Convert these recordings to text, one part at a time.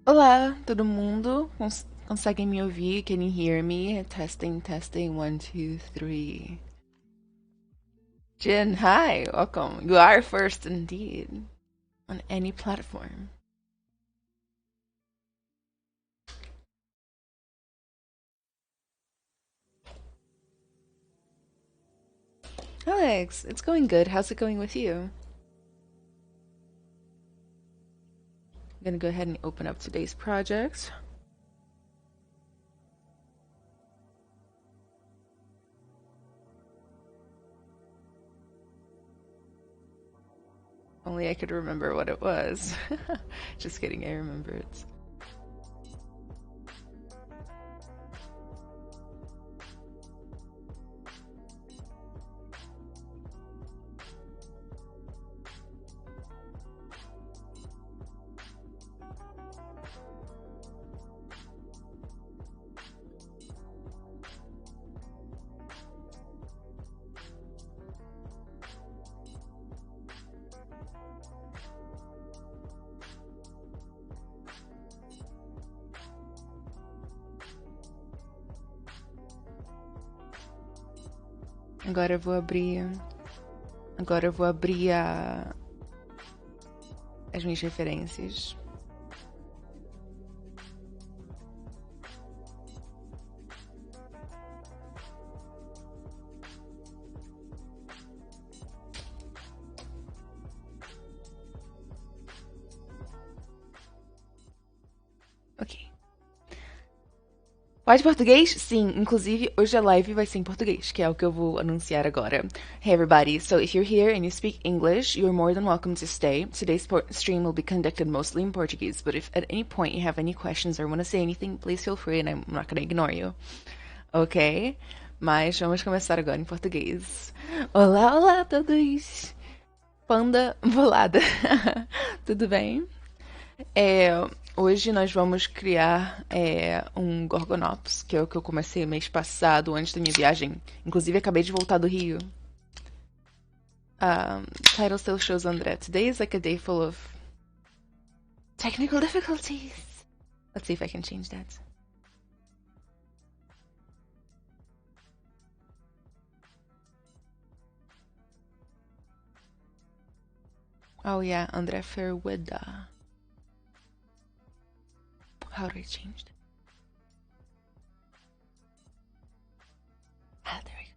Olá, todo mundo. Conseguem me ouvir? Can you hear me? Testing, testing. One, two, three. Jin, hi. Welcome. You are first indeed on any platform. Alex, it's going good. How's it going with you? I'm gonna go ahead and open up today's project. Only I could remember what it was. Just kidding, I remember it. Agora eu vou abrir. Agora eu vou abrir as minhas referências. Ok. Pode português? Sim, inclusive hoje a live vai ser em português, que é o que eu vou anunciar agora. Hey everybody, so if you're here and you speak English, you're more than welcome to stay. Today's stream will be conducted mostly in Portuguese, but if at any point you have any questions or want to say anything, please feel free and I'm not going to ignore you. Ok? Mas vamos começar agora em português. Olá, olá a todos! Panda bolada. Tudo bem? Hoje nós vamos criar um Gorgonops, que é o que eu comecei mês passado, antes da minha viagem. Inclusive, acabei de voltar do Rio. Title still shows André. Today is like a day full of technical difficulties. Let's see if I can change that. Oh yeah, André Ferweda. How do I change that? Ah, there we go.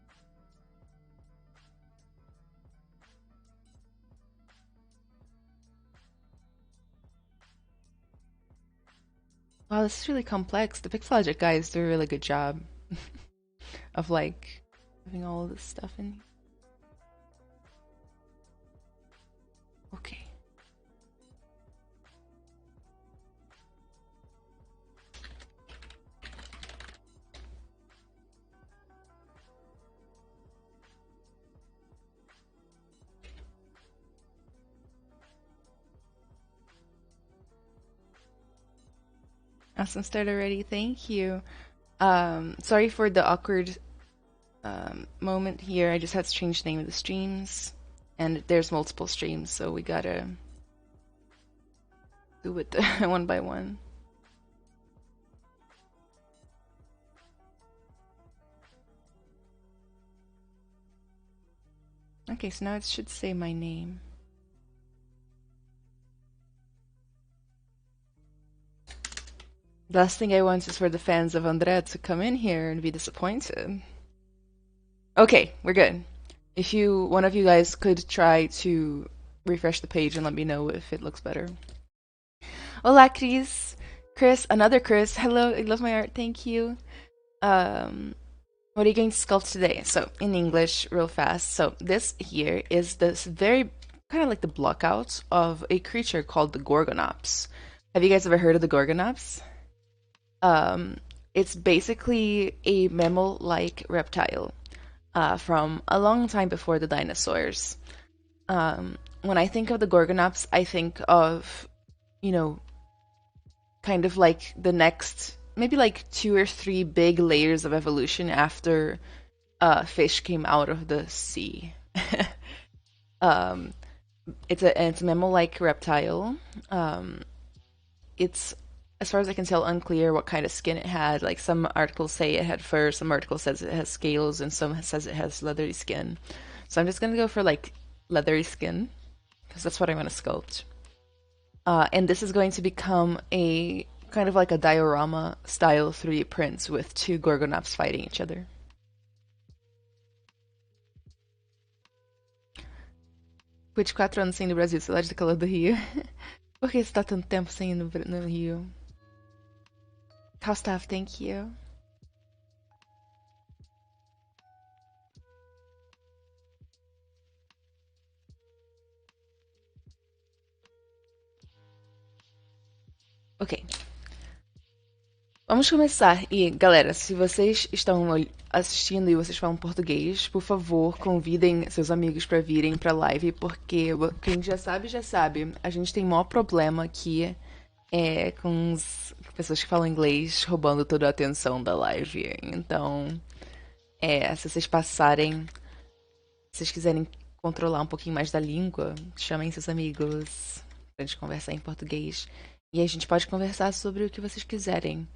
Wow, this is really complex. The Pixologic guys do a really good job of like having all of this stuff in here. Okay. Awesome start already. Thank you. Sorry for the awkward moment here. I just had to change the name of the streams, and there's multiple streams, so we gotta do it one by one. Okay, so now it should say my name. The last thing I want is for the fans of André to come in here and be disappointed. Okay, we're good. If one of you guys could try to refresh the page and let me know if it looks better. Hola, Chris. Chris, another Chris. Hello, I love my art. Thank you. What are you going to sculpt today? So, in English, real fast. So, this here is this very kind of like the block out of a creature called the Gorgonops. Have you guys ever heard of the Gorgonops? It's basically a mammal-like reptile from a long time before the dinosaurs. When I think of the Gorgonops, I think of, kind of like the next, maybe like 2 or 3 big layers of evolution after fish came out of the sea. It's a mammal-like reptile. It's as far as I can tell, unclear what kind of skin it had. Like some articles say it had fur, some articles says it has scales, and some says it has leathery skin. So I'm just gonna go for like leathery skin because that's what I want to sculpt. And this is going to become a kind of like a diorama style 3D prints with two Gorgonops fighting each other. 4 anos sem ir no Brasil, saudade do calor do Rio. Por que você tá tanto tempo sem ir no Rio? How staff, thank you. Ok. Vamos começar. E, galera, se vocês estão assistindo e vocês falam português, por favor, convidem seus amigos para virem pra live, porque quem já sabe, já sabe. A gente tem maior problema aqui com pessoas que falam inglês roubando toda a atenção da live. Então, se vocês passarem, se vocês quiserem controlar um pouquinho mais da língua, chamem seus amigos pra gente conversar em português. E a gente pode conversar sobre o que vocês quiserem.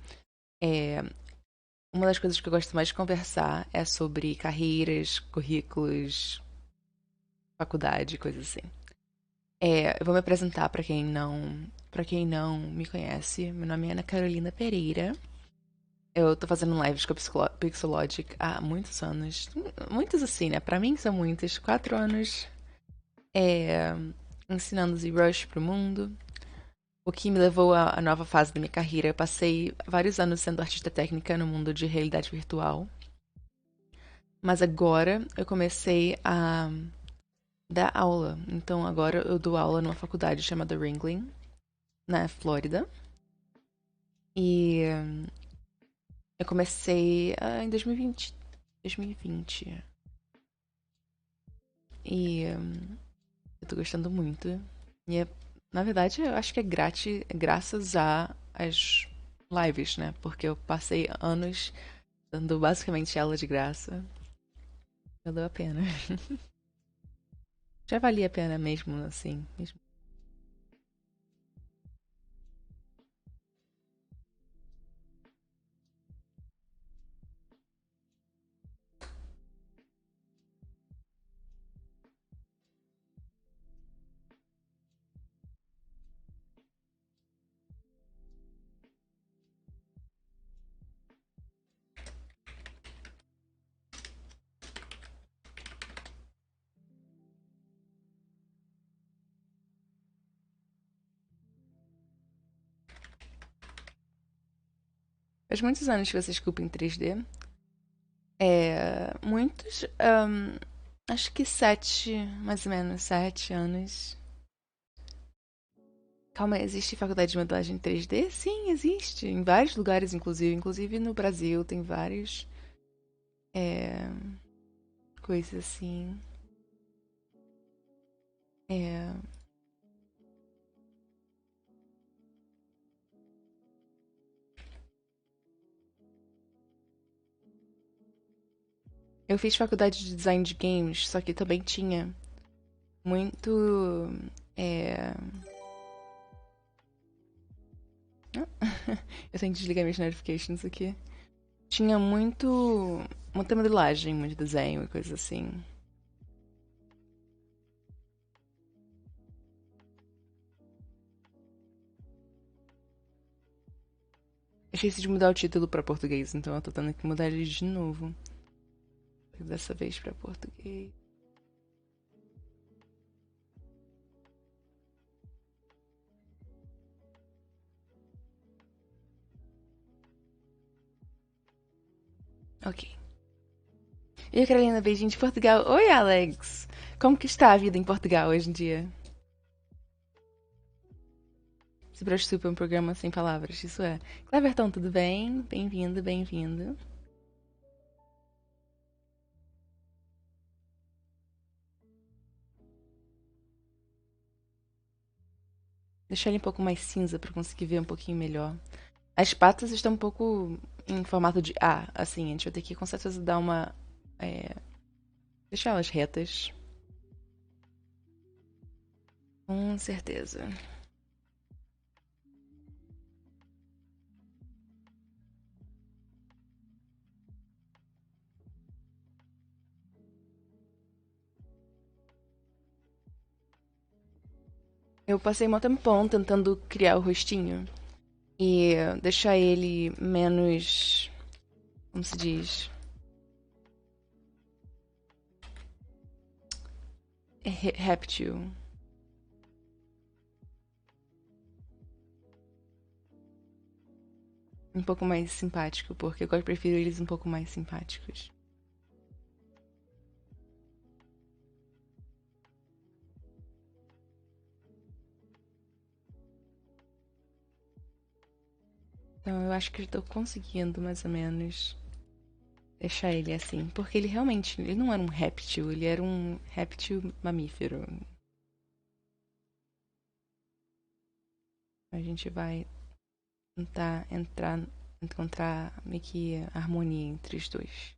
Uma das coisas que eu gosto mais de conversar é sobre carreiras, currículos, faculdade, coisas assim. Eu vou me apresentar para quem não me conhece. Meu nome é Ana Carolina Pereira. Eu tô fazendo lives com a Pixologic há muitos anos. Muitos assim, né? Pra mim são muitos. 4 anos ensinando ZBrush pro mundo. O que me levou à nova fase da minha carreira. Eu passei vários anos sendo artista técnica no mundo de realidade virtual. Mas agora eu comecei a dar aula. Então agora eu dou aula numa faculdade chamada Ringling, na Flórida. E eu comecei em 2020. E eu tô gostando muito. E na verdade, eu acho que é graças às lives, né? Porque eu passei anos dando basicamente aula de graça. Valeu a pena. Já valia a pena mesmo, assim. Mesmo. Faz muitos anos que você esculpe em 3D. Muitos. Acho que 7, mais ou menos, 7 anos. Calma, existe faculdade de modelagem 3D? Sim, existe. Em vários lugares, inclusive. Inclusive no Brasil, tem vários. Coisas assim. Eu fiz faculdade de design de games, só que também tinha muito. É... Eu tenho que desligar minhas notifications aqui. Tinha muita modelagem, muito desenho e coisas assim. Eu esqueci de mudar o título pra português, então eu tô tendo que mudar ele de novo. Dessa vez pra português. Ok. E a Carolina, beijinho de Portugal. Oi, Alex! Como que está a vida em Portugal hoje em dia? ZBrush Super, um programa sem palavras, isso é. Cleverton, tudo bem? Bem-vindo, bem-vindo. Deixar ele um pouco mais cinza para conseguir ver um pouquinho melhor. As patas estão um pouco em formato de A, assim, a gente vai ter que com certeza dar uma. Deixar elas retas. Com certeza. Eu passei um tempão tentando criar o rostinho e deixar ele menos, como se diz, réptil. Um pouco mais simpático, porque eu prefiro eles um pouco mais simpáticos. Então eu acho que eu tô conseguindo mais ou menos deixar ele assim, porque ele realmente, ele não era um réptil, ele era um réptil mamífero. A gente vai tentar encontrar meio que a harmonia entre os dois.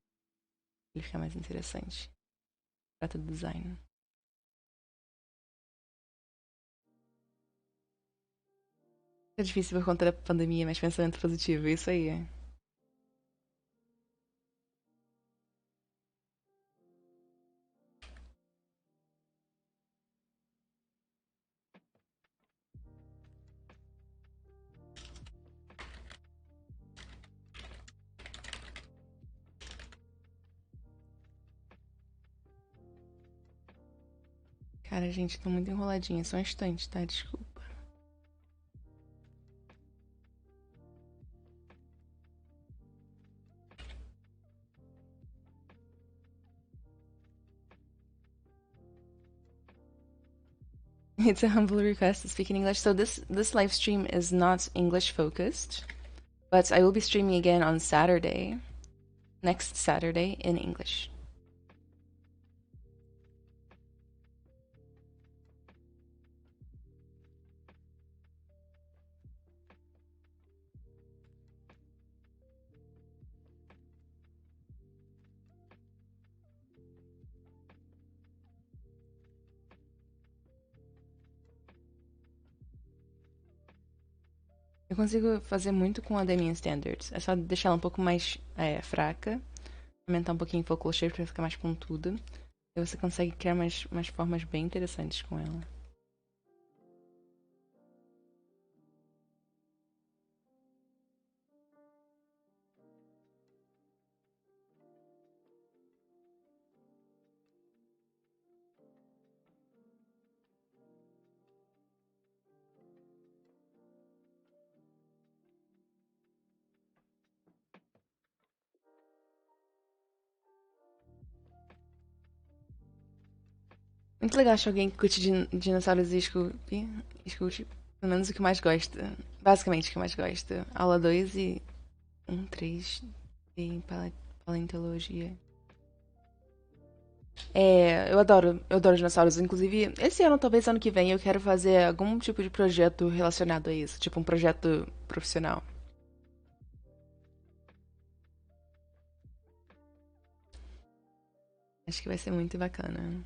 Ele fica mais interessante. Trata do design. É difícil por conta da pandemia, mas pensamento positivo, isso aí. Cara, gente, tô muito enroladinha, só um instante, tá? Desculpa. It's a humble request to speak in English. So this live stream is not English focused, but I will be streaming again on Saturday, next Saturday in English. Eu consigo fazer muito com a Demian Standards. É só deixar ela um pouco mais fraca, aumentar um pouquinho o focal shape pra ficar mais pontuda. E você consegue criar mais formas bem interessantes com ela. Muito legal achar alguém que curte dinossauros e escute pelo menos o que mais gosta. Basicamente o que mais gosta. Aula 2 e 3 em paleontologia. Eu adoro dinossauros. Inclusive, esse ano, talvez ano que vem, eu quero fazer algum tipo de projeto relacionado a isso. Tipo um projeto profissional. Acho que vai ser muito bacana.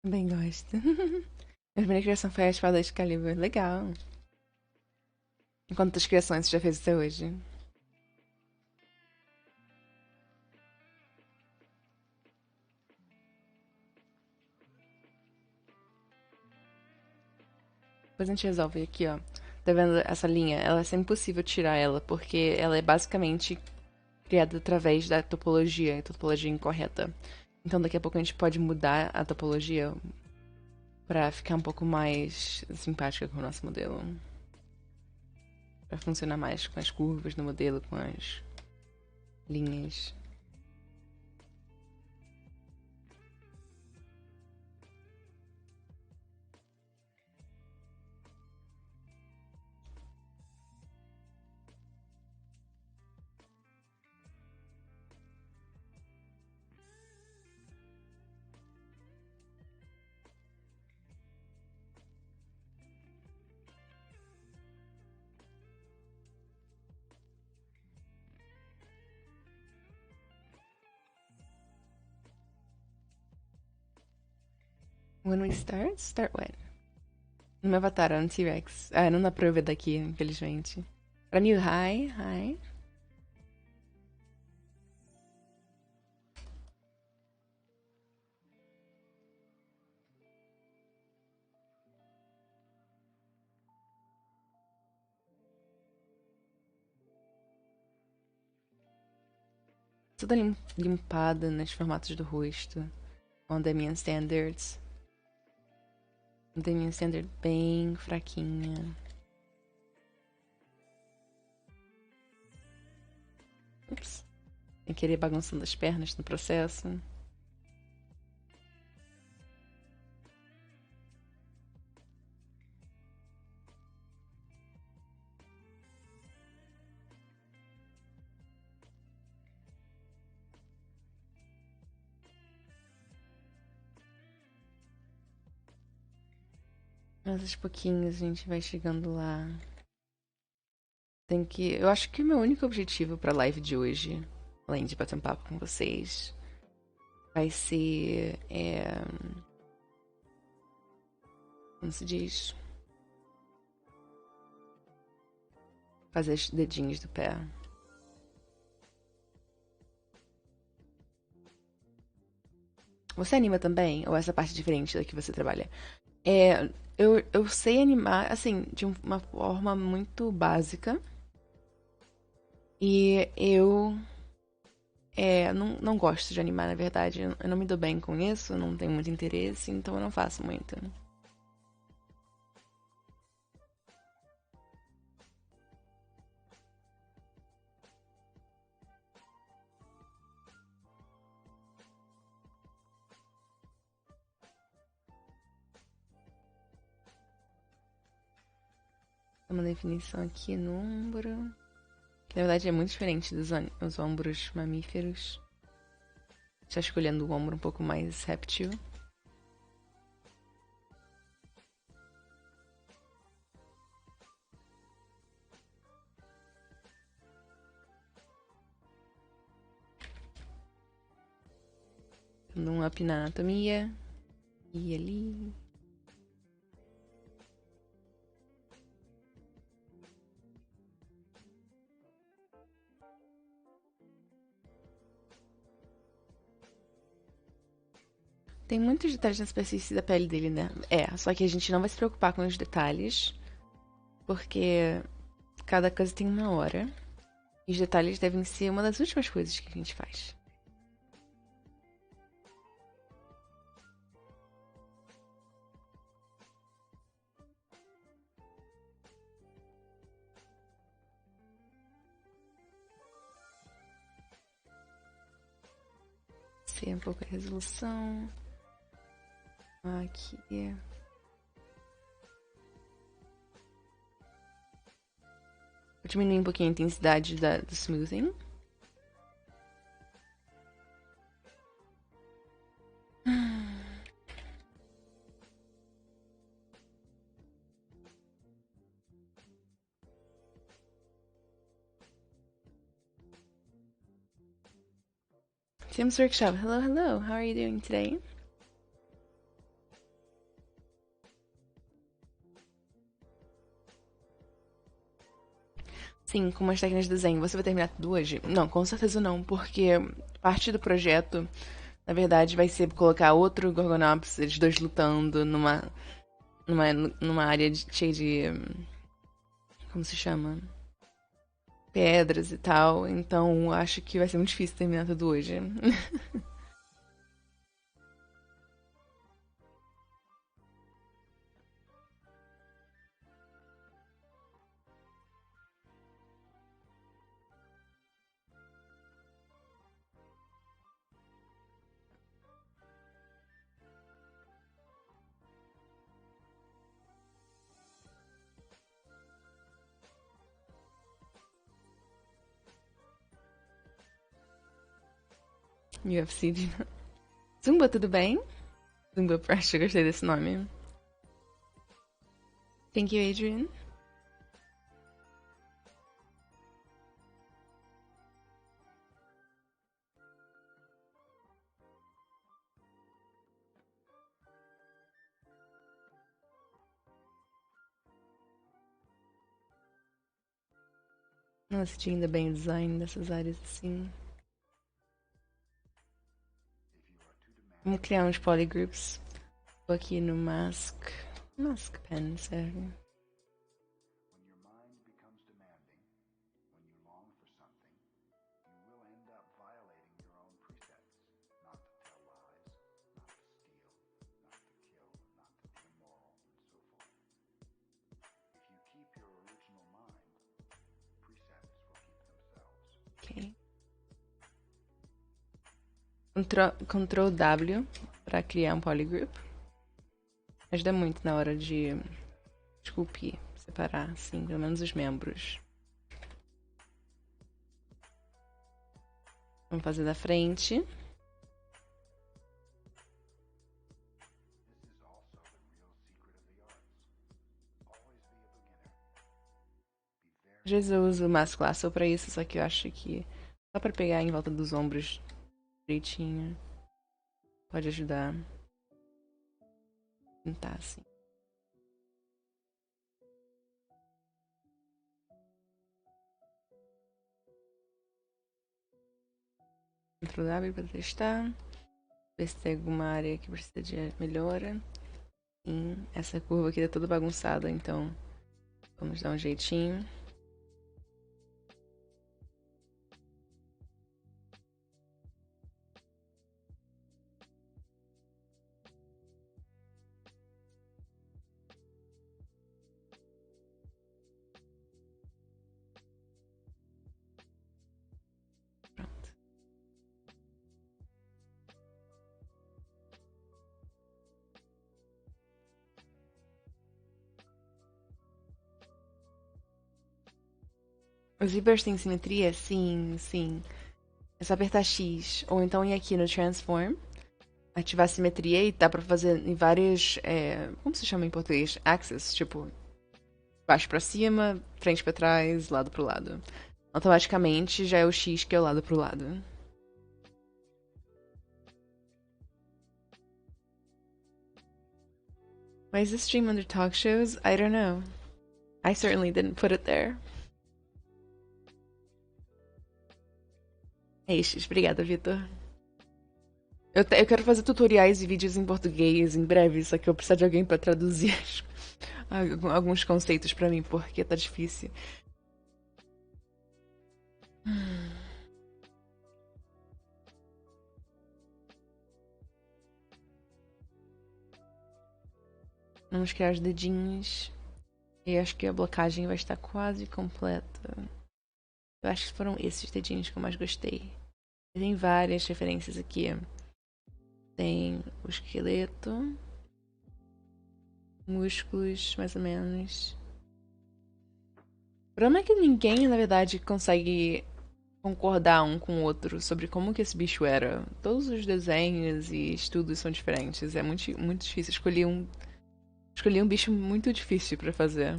Também gosto. Minha primeira criação foi a espada Excalibur. Legal. E quantas criações você já fez até hoje? Depois a gente resolve aqui, ó. Tá vendo essa linha? Ela é impossível tirar ela, porque ela é basicamente criada através da topologia, e topologia incorreta. Então daqui a pouco a gente pode mudar a topologia pra ficar um pouco mais simpática com o nosso modelo. Pra funcionar mais com as curvas no modelo, com as linhas. When we start? Start when? No meu avatar, era no T-Rex. Ah, não dá pra eu ver daqui, infelizmente. Pra New High, hi. Toda limpada nos formatos do rosto. Com Damian Standards. Damian Standard bem fraquinha. Ups. Sem querer bagunçando as pernas no processo. Mas aos pouquinhos a gente vai chegando lá. Tem que. Eu acho que o meu único objetivo pra live de hoje, além de bater um papo com vocês, vai ser. Como se diz? Fazer os dedinhos do pé. Você anima também? Ou essa parte diferente da que você trabalha? Eu sei animar, assim, de uma forma muito básica. E eu não gosto de animar, na verdade. Eu não me dou bem com isso, não tenho muito interesse, então eu não faço muito. Uma definição aqui no ombro. Que na verdade é muito diferente dos ombros mamíferos. Está escolhendo o ombro um pouco mais réptil. Dando um up na anatomia. E ali. Tem muitos detalhes na superfície da pele dele, né? Só que a gente não vai se preocupar com os detalhes. Porque cada coisa tem uma hora. E os detalhes devem ser uma das últimas coisas que a gente faz. Ser um pouco a resolução. Aqui. Vou diminuir um pouquinho a intensidade do smoothing. Tim's Workshop. Hello, hello. How are you doing today? Sim, com umas técnicas de desenho. Você vai terminar tudo hoje? Não, com certeza não, porque parte do projeto, na verdade, vai ser colocar outro Gorgonops, eles dois lutando numa área cheia de. Como se chama? Pedras e tal. Então, acho que vai ser muito difícil terminar tudo hoje. UFC. Zumba, tudo bem? Zumba Brush, eu gostei desse nome. Thank you, Adrian. Não assisti ainda bem o design dessas áreas assim. Vamos criar uns polygroups. Vou aqui no mask. Mask pen serve. Ok. Ctrl W para criar um polygroup. Ajuda muito na hora de esculpir, separar, assim, pelo menos os membros. Vamos fazer da frente. Às vezes eu uso o mask lasso pra isso, só que eu acho que só pra pegar em volta dos ombros direitinho pode ajudar. Tentar assim. Ctrl W pra testar. Ver se tem alguma área que precisa de melhora. Sim, essa curva aqui tá toda bagunçada, então vamos dar um jeitinho. Pronto. O ZBrush tem simetria? Sim, sim. É só apertar X. Ou então ir aqui no Transform, ativar a simetria e dá pra fazer em várias. Como se chama em português? Axis, tipo, baixo pra cima, frente pra trás, lado pro lado. Automaticamente já é o X que é o lado pro lado. Why is this stream under talk shows? I don't know. I certainly didn't put it there. É isso, obrigada, Vitor. Eu quero fazer tutoriais e vídeos em português em breve, só que eu preciso de alguém pra traduzir alguns conceitos pra mim, porque tá difícil. Vamos criar os dedinhos. E acho que a blocagem vai estar quase completa. Eu acho que foram esses dedinhos que eu mais gostei. Tem várias referências aqui. Tem o esqueleto, músculos, mais ou menos. O problema é que ninguém, na verdade, consegue concordar um com o outro sobre como que esse bicho era. Todos os desenhos e estudos são diferentes. É muito, muito difícil. Escolhi um bicho muito difícil pra fazer.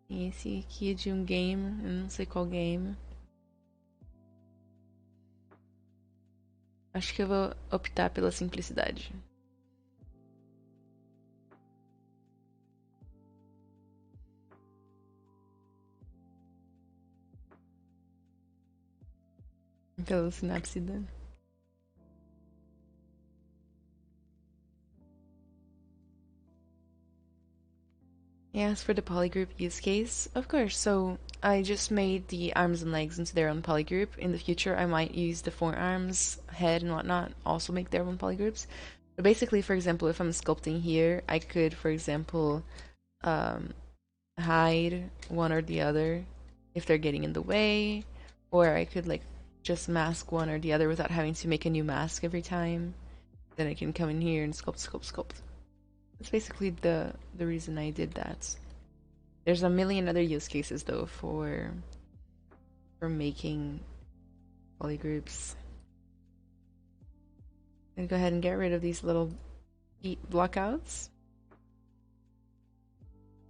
E esse aqui é de um game, eu não sei qual game. Acho que eu vou optar pela simplicidade. Pela sinapse da... Yes, for the polygroup use case, of course. So I just made the arms and legs into their own polygroup. In the future, I might use the forearms, head, and whatnot, also make their own polygroups. But basically, for example, if I'm sculpting here, I could, for example, hide one or the other if they're getting in the way, or I could like just mask one or the other without having to make a new mask every time. Then I can come in here and sculpt, sculpt, sculpt. That's basically the reason I did that. There's a million other use cases though for making polygroups. I'm gonna go ahead and get rid of these little blockouts.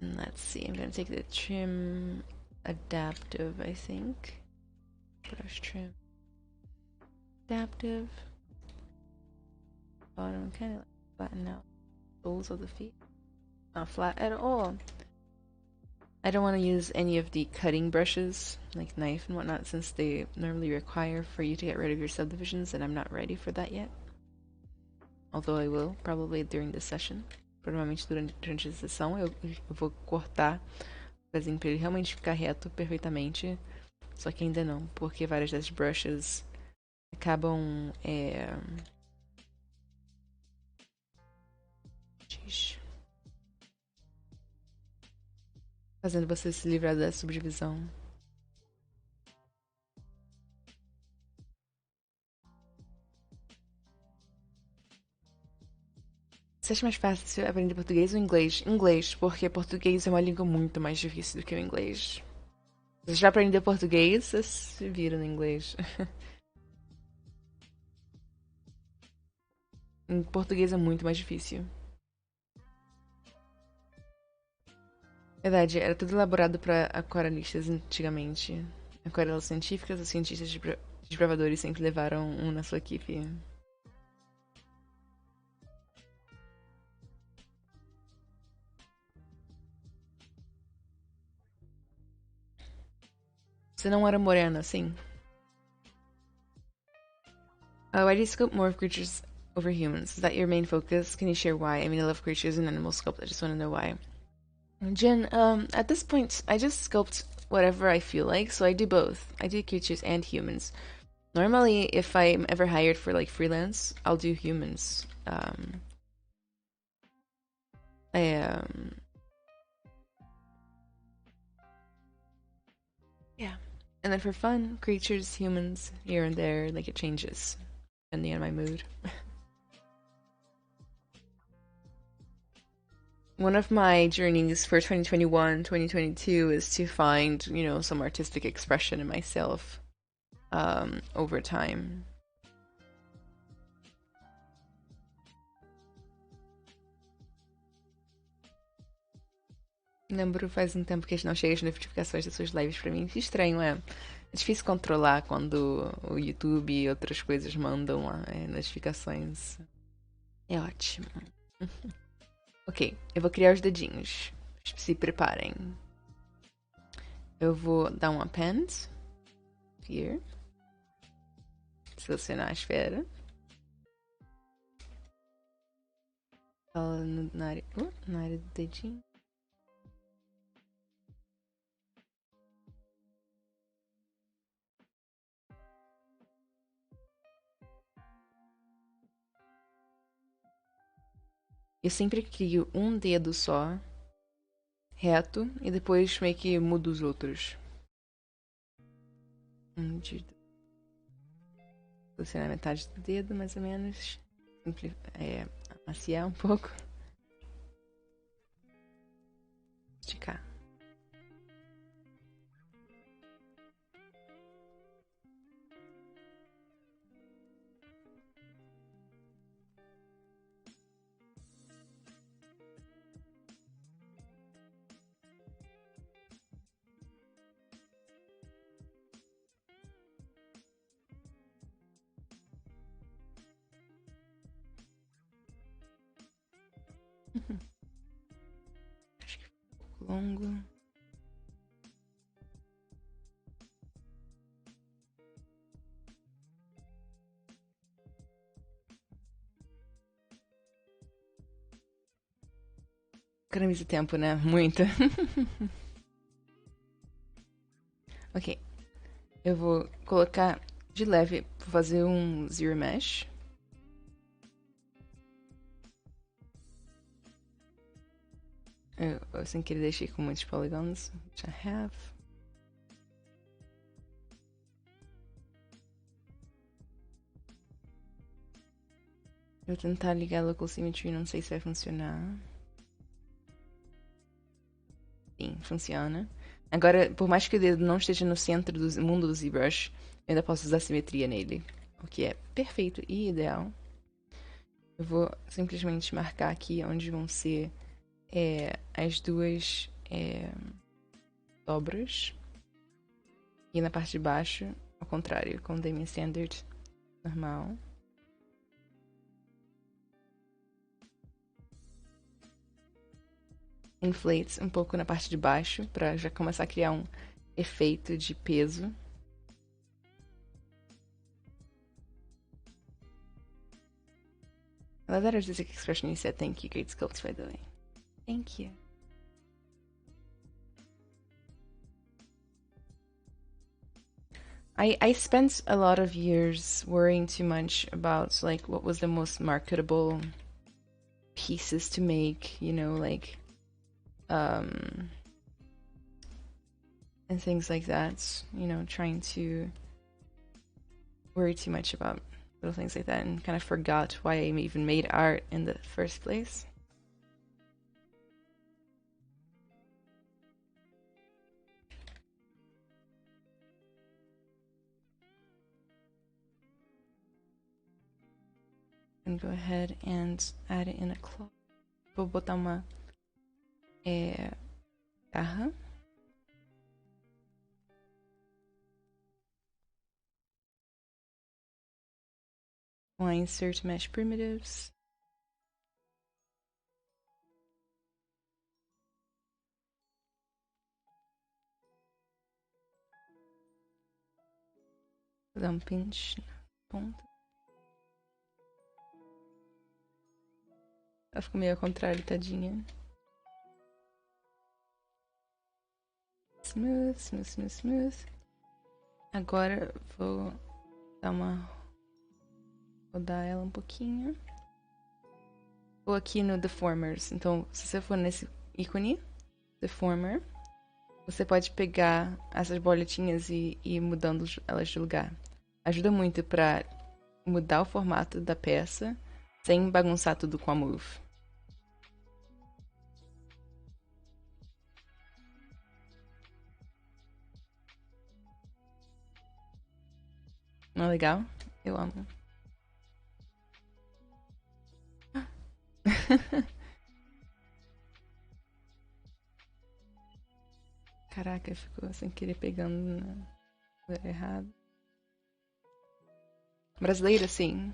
And let's see, I'm gonna take the trim adaptive, I think. Brush trim. Adaptive. Bottom kind of like flatten out soles of the feet. Not flat at all. I don't want to use any of the cutting brushes, like knife and whatnot, since they normally require for you to get rid of your subdivisions, and I'm not ready for that yet. Although I will, probably during this session. Provavelmente durante essa sessão eu vou cortar o pezinho pra ele realmente ficar reto perfeitamente. Só que ainda não, porque várias das brushes acabam fazendo você se livrar da subdivisão. Você acha mais fácil aprender português ou inglês? Inglês, porque português é uma língua muito mais difícil do que o inglês. Você já aprendeu português, você se vira no inglês. Em português é muito mais difícil. Verdade, era tudo elaborado para aquarelistas antigamente. Aquarelas científicas, os cientistas desbravadores sempre levaram um na sua equipe. Você não era morena, assim? Why do you sculpt more of creatures over humans? Is that your main focus? Can you share why? I mean, I love creatures and animal sculpt. I just want to know why. Jen, at this point, I just sculpt whatever I feel like, so I do both. I do creatures and humans. Normally, if I'm ever hired for like freelance, I'll do humans. Yeah. And then for fun, creatures, humans, here and there, like it changes depending on my mood. One of my journeys for 2021, 2022 is to find, you know, some artistic expression in myself over time. Lembro faz um tempo que não chega as notificações das suas lives pra mim. Que estranho, é? É difícil controlar quando o YouTube e outras coisas mandam notificações. É ótimo. Ok, eu vou criar os dedinhos. Se preparem. Eu vou dar um append. Here. Selecionar a esfera. Na área do dedinho. Eu sempre crio um dedo só, reto, e depois meio que mudo os outros. Posicionar metade do dedo, mais ou menos. Amaciar um pouco. Esticar. Acho que ficou um pouco longo. Economiza tempo, né? Muito. Ok. Eu vou colocar de leve, vou fazer um zero mesh. Eu sem querer deixei com muitos polygons, which I have. Eu vou tentar ligar a local symmetry, não sei se vai funcionar. Sim, funciona. Agora, por mais que o dedo não esteja no centro do mundo do ZBrush, eu ainda posso usar simetria nele, o que é perfeito e ideal. Eu vou simplesmente marcar aqui onde vão ser as duas dobras. E na parte de baixo, ao contrário, com o Demi Standard normal. inflates um pouco na parte de baixo, pra já começar a criar um efeito de peso. A letter of this expression he said, "Thank you, great sculpt, by the way." Thank you. I spent a lot of years worrying too much about like what was the most marketable pieces to make, you know, like and things like that, you know, trying to worry too much about little things like that and kind of forgot why I even made art in the first place. And go ahead and add it in a cloth. Vou botar uma garra. Vou lá insert mesh primitives. Vou dar um pinch na ponta. Ela ficou meio ao contrário, tadinha. Smooth, smooth, smooth, smooth. Agora vou dar uma... rodar ela um pouquinho. Vou aqui no Deformers. Então, se você for nesse ícone, Deformer, você pode pegar essas boletinhas e ir mudando elas de lugar. Ajuda muito pra mudar o formato da peça sem bagunçar tudo com a Move. Não é legal? Eu amo. Caraca, ficou sem querer pegando no lugar errado. Brasileira, sim.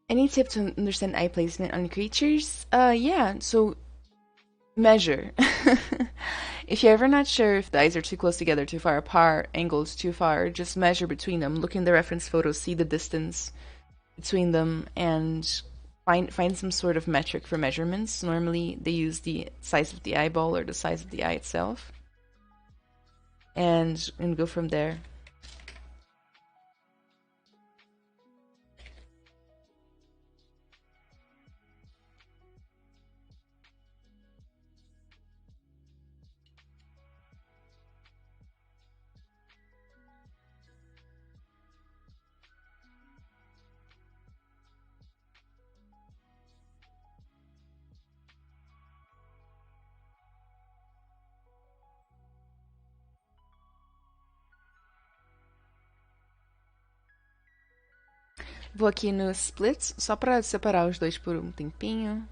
Any tip to understand eye placement on creatures? Yeah, so measure. If you're ever not sure if the eyes are too close together, too far apart, angles too far, just measure between them. Look in the reference photos, see the distance between them, and find some sort of metric for measurements. Normally, they use the size of the eyeball or the size of the eye itself, and go from there. Vou aqui no Splits, só pra separar os dois por um tempinho.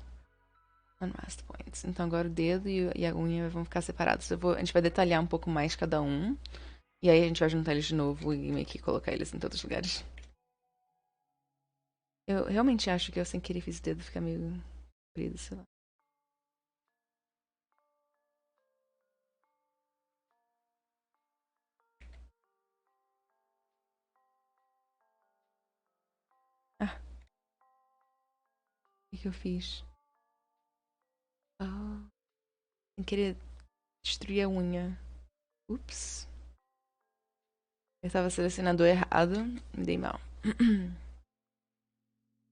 Unmasked points. Então agora o dedo e a unha vão ficar separados. A gente vai detalhar um pouco mais cada um. E aí a gente vai juntar eles de novo e meio que colocar eles em todos os lugares. Eu realmente acho que eu sem querer fiz o dedo ficar meio comprido, sei lá. Ah, o que eu fiz? Oh, sem querer destruir a unha. Ups. Eu estava selecionando errado, me dei mal.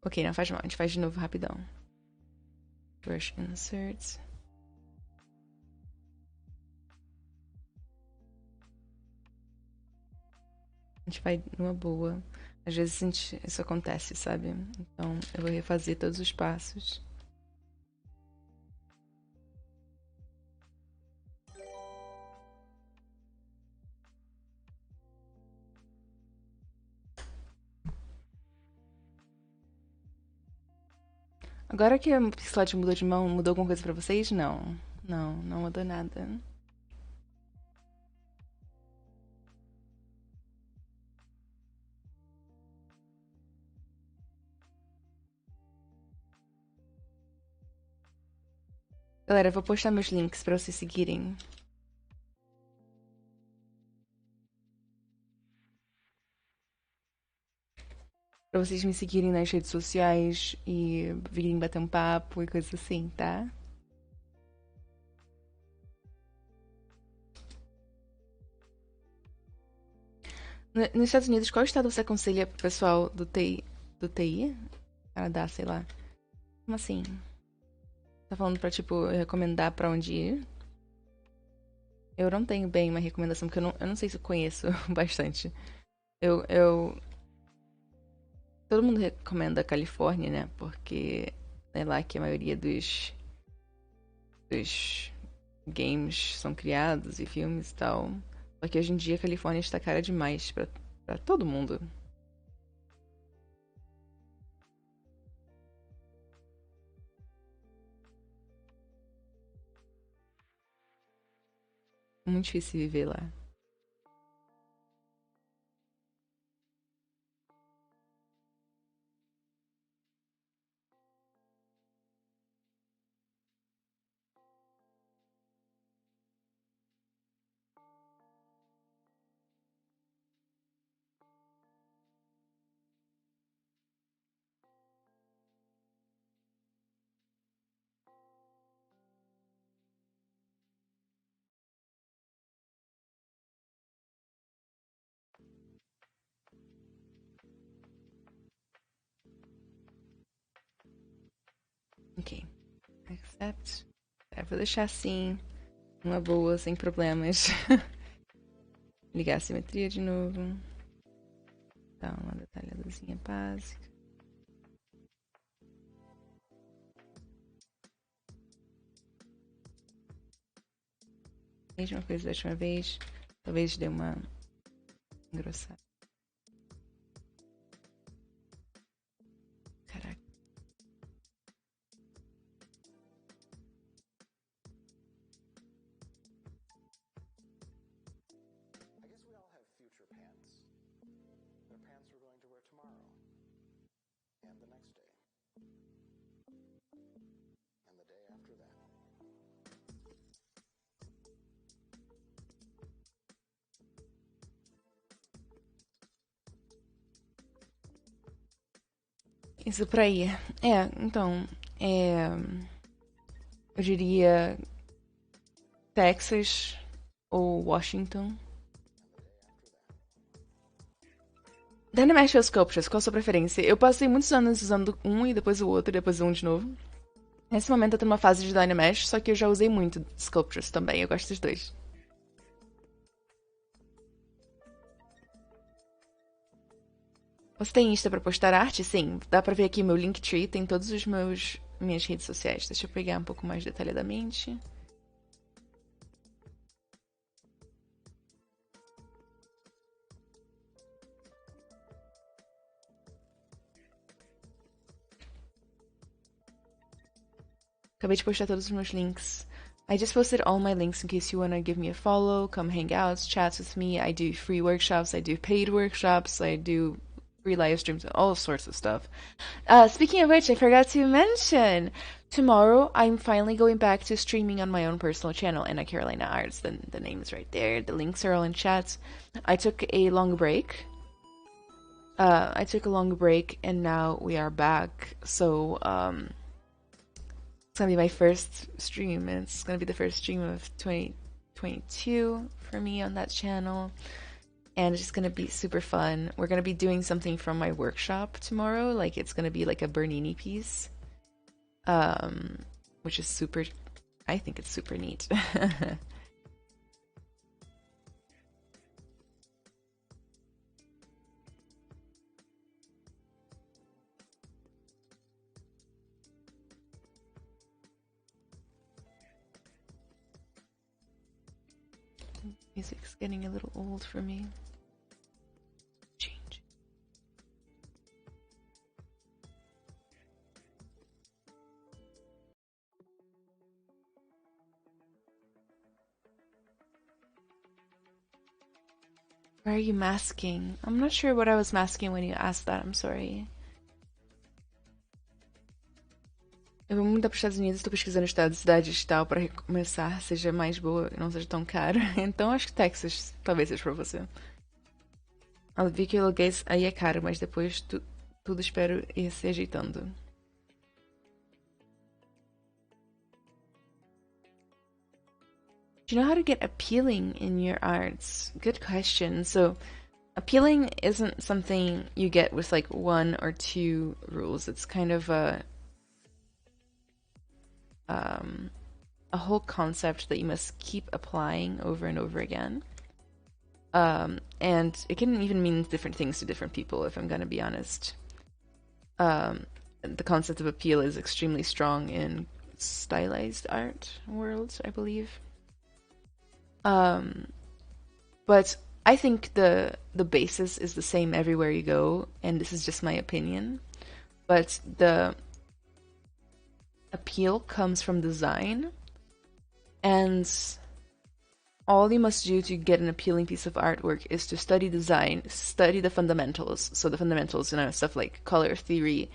Ok, não faz mal, a gente faz de novo rapidão. Brush inserts. A gente vai numa boa. Às vezes isso acontece, sabe? Então eu vou refazer todos os passos. Agora que o Pixologic mudou de mão, mudou alguma coisa pra vocês? Não. Não mudou nada. Galera, eu vou postar meus links pra vocês seguirem. Pra vocês me seguirem nas redes sociais e virem bater um papo e coisas assim, tá? Nos Estados Unidos, qual estado você aconselha pro pessoal do TI? Canadá, sei lá. Como assim? Tá falando pra, tipo, eu recomendar pra onde ir? Eu não tenho bem uma recomendação, porque eu não sei se eu conheço bastante. Eu... Todo mundo recomenda a Califórnia, né? Porque é lá que a maioria dos games são criados e filmes e tal. Só que hoje em dia a Califórnia está cara demais pra todo mundo. Muito difícil viver lá. Ok. Accept. Eu vou deixar assim, uma boa, sem problemas. Ligar a simetria de novo. Dar uma detalhadazinha básica. Mesma coisa da última vez. Talvez dê uma engrossada. Caraca. I guess we all have future pants. They're pants we're going to wear tomorrow. And the next day. And the day after that. Isso pra ir. Então. Eu diria Texas ou Washington. Dynamesh ou Sculptures, qual a sua preferência? Eu passei muitos anos usando um e depois o outro e depois um de novo. Nesse momento eu tô numa fase de Dynamesh, só que eu já usei muito Sculptures também, eu gosto dos dois. Você tem Insta pra postar arte? Sim. Dá pra ver aqui meu Linktree, tem todos os minhas redes sociais. Deixa eu pegar um pouco mais detalhadamente. Acabei de postar todos os meus links. I just posted all my links in case you want to give me a follow, come hang out, chat with me. I do free workshops, I do paid workshops, I do free live streams, all sorts of stuff. Speaking of which, I forgot to mention, tomorrow I'm finally going back to streaming on my own personal channel, Anna Carolina Arts. The name is right there. The links are all in chat. I took a long break. And now we are back. So, it's gonna be my first stream, and it's gonna be the first stream of 2022 for me on that channel. And it's just gonna be super fun. We're gonna be doing something from my workshop tomorrow. Like, it's gonna be like a Bernini piece. Which is super, I think it's super neat. Music's getting a little old for me. Change. Why are you masking? I'm not sure what I was masking when you asked that. I'm sorry. Eu vou mudar para os Estados Unidos, estou pesquisando estado de cidade digital para recomeçar, seja mais boa e não seja tão caro. Então acho que Texas talvez seja para você. Eu vi que o aluguéis aí é caro, mas depois tudo espero ir se ajeitando. Do you know how to get appealing in your arts? Good question. So, appealing isn't something you get with like one or two rules. It's kind of a whole concept that you must keep applying over and over again. And it can even mean different things to different people, if I'm gonna be honest. The concept of appeal is extremely strong in stylized art world, I believe. But I think the basis is the same everywhere you go, and this is just my opinion. But the appeal comes from design, and all you must do to get an appealing piece of artwork is to study design, study the fundamentals. So the fundamentals, stuff like color theory,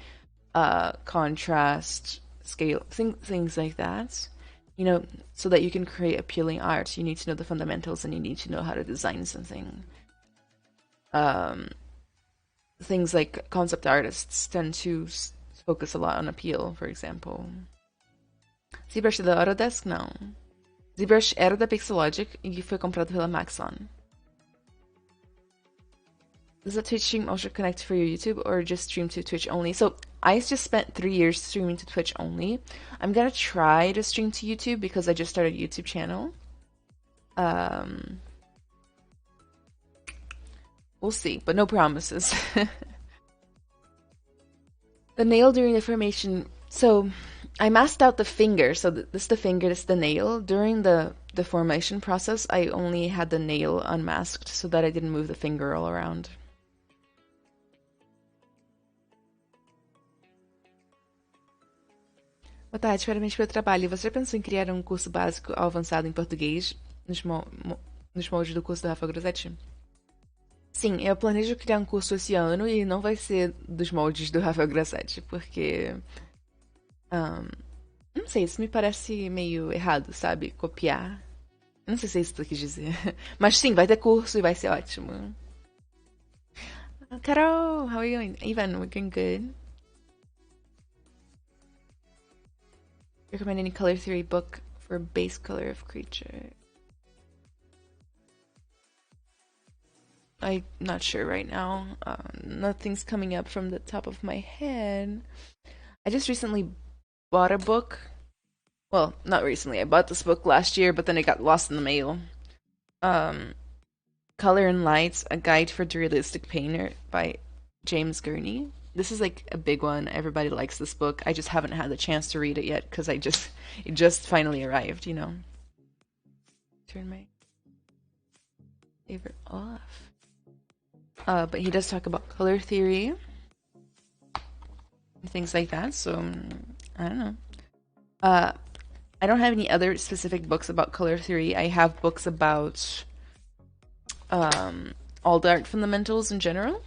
contrast, scale, things like that. So that you can create appealing art, you need to know the fundamentals and you need to know how to design something. Things like concept artists tend to focus a lot on appeal, for example. ZBrush é da Autodesk? Não. ZBrush era da Pixologic e foi comprado pela Maxon. Does the Twitch stream also connect for your YouTube or just stream to Twitch only? So I just spent 3 years streaming to Twitch only. I'm gonna try to stream to YouTube because I just started a YouTube channel. We'll see, but no promises. The nail during the formation. So I masked out the finger. So this is the finger, this is the nail. During the formation process, I only had the nail unmasked so that I didn't move the finger all around. Boa tarde, parabéns pelo trabalho. Você já pensou em criar um curso básico ao avançado em português nos moldes do curso da Rafa Grossetti? Sim, eu planejo criar um curso esse ano e não vai ser dos moldes do Rafael Grassetti, porque. Não sei, isso me parece meio errado, sabe? Copiar. Não sei se é isso que tu quis dizer. Mas sim, vai ter curso e vai ser ótimo. Carol, how are you doing? Ivan, we're doing good. Recommend any color theory book for base color of creature. I'm not sure right now. Nothing's coming up from the top of my head. I just recently bought a book. Well, not recently. I bought this book last year, but then it got lost in the mail. Color and Lights, A Guide for the Realistic Painter by James Gurney. This is like a big one. Everybody likes this book. I just haven't had the chance to read it yet because it just finally arrived, Turn my favorite off. But he does talk about color theory and things like that. So I don't know. I don't have any other specific books about color theory. I have books about all the art fundamentals in general.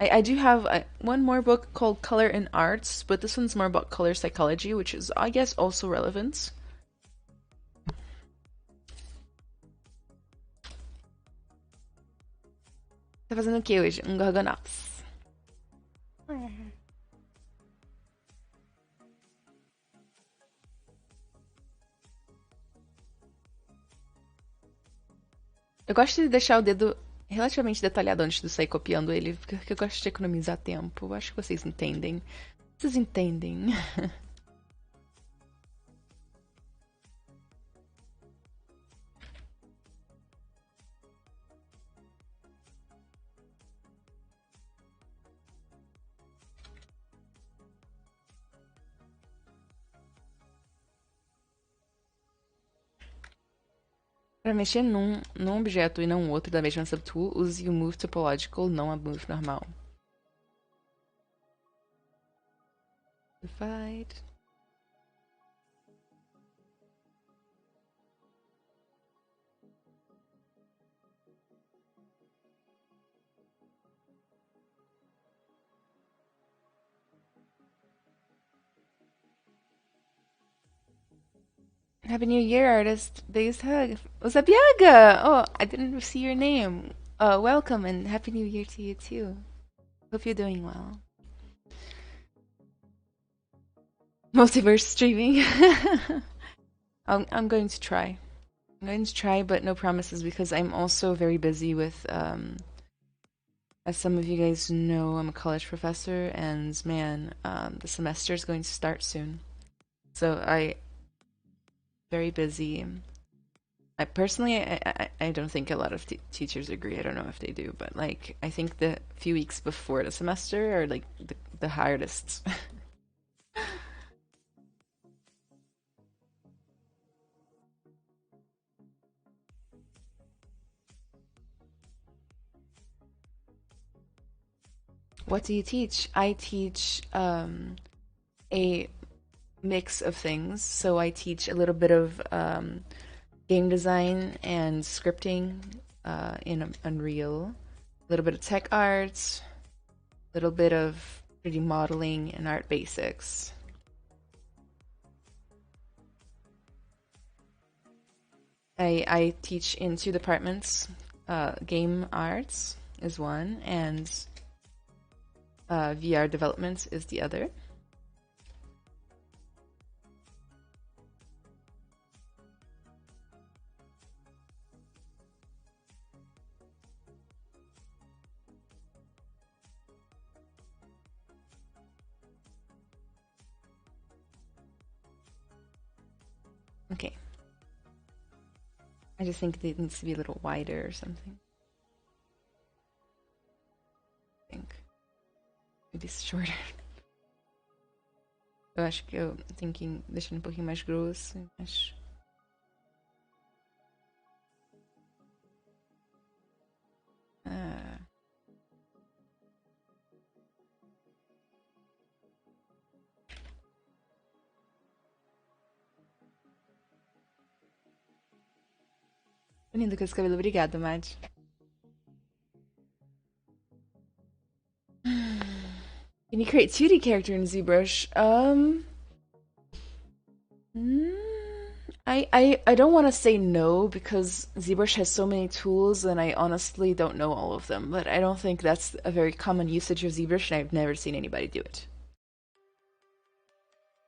I do have one more book called Color in Arts, but this one's more about color psychology, which is, I guess, also relevant. Tá fazendo o que hoje? Gorgonauts. Eu gosto de deixar o dedo relativamente detalhado antes de sair copiando ele, porque eu gosto de economizar tempo. Eu acho que vocês entendem. Vocês entendem. Para mexer num objeto e não outro da mesma subtool, use o Move Topological, não a Move normal. Divide. Happy New Year, artist. Biggest hug. What's up, Yaga? Oh, I didn't see your name. Welcome and Happy New Year to you too. Hope you're doing well. Multiverse streaming. I'm going to try. I'm going to try, but no promises because I'm also very busy with, as some of you guys know, I'm a college professor, and man, the semester is going to start soon. So very busy. I personally, I don't think a lot of teachers agree. I don't know if they do, but like, I think the few weeks before the semester are like the hardest. What do you teach? I teach a mix of things. So I teach a little bit of game design and scripting in Unreal, a little bit of tech art, a little bit of 3D modeling and art basics. I teach in two departments. Game arts is one, and VR development is the other. Okay. I just think it needs to be a little wider or something. I think. Maybe shorter. Eu acho que eu tenho que deixar um pouquinho mais grosso. Acho. Lindo com esse cabelo. Obrigada, Mad. Can you create 2D character in ZBrush? I don't want to say no because ZBrush has so many tools and I honestly don't know all of them, but I don't think that's a very common usage of ZBrush and I've never seen anybody do it.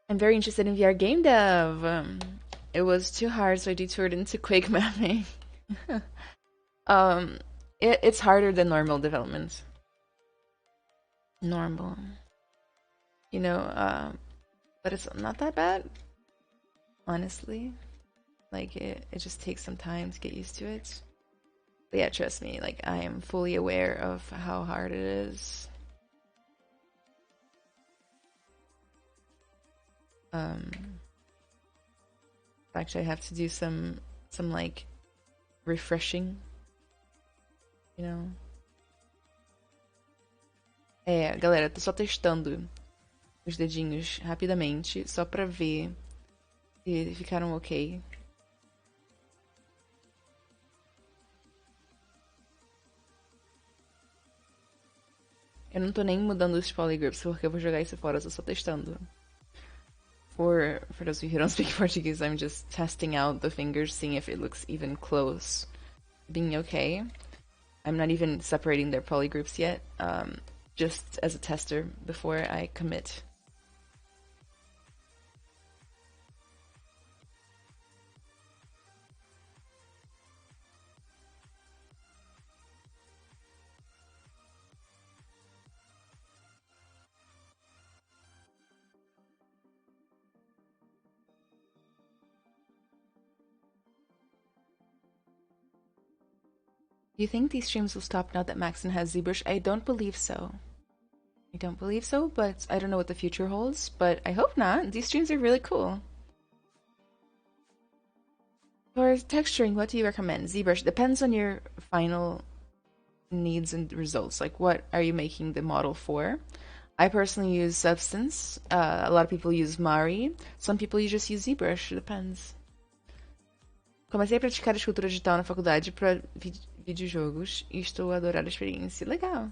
I'm very interested in VR game dev. It was too hard, so I detoured into Quake mapping. It's harder than normal development. Normal. You know, but it's not that bad, honestly. Like, it just takes some time to get used to it. But yeah, trust me, like, I am fully aware of how hard it is. Actually, I have to do some like, refreshing, you know? É, galera, tô só testando os dedinhos rapidamente, só pra ver se ficaram ok. Eu não tô nem mudando os polygroups porque eu vou jogar isso fora, eu tô só testando. For those of you who don't speak Portuguese, I'm just testing out the fingers, seeing if it looks even close. Being okay. I'm not even separating their polygroups yet, just as a tester before I commit. Do you think these streams will stop now that Maxon has ZBrush? I don't believe so. I don't believe so, but I don't know what the future holds, but I hope not. These streams are really cool. For texturing, what do you recommend? ZBrush depends on your final needs and results. Like, what are you making the model for? I personally use Substance. A lot of people use Mari. Some people just use ZBrush. It depends. Comecei a praticar escultura digital na faculdade para videojogos e estou a adorar a experiência. Legal.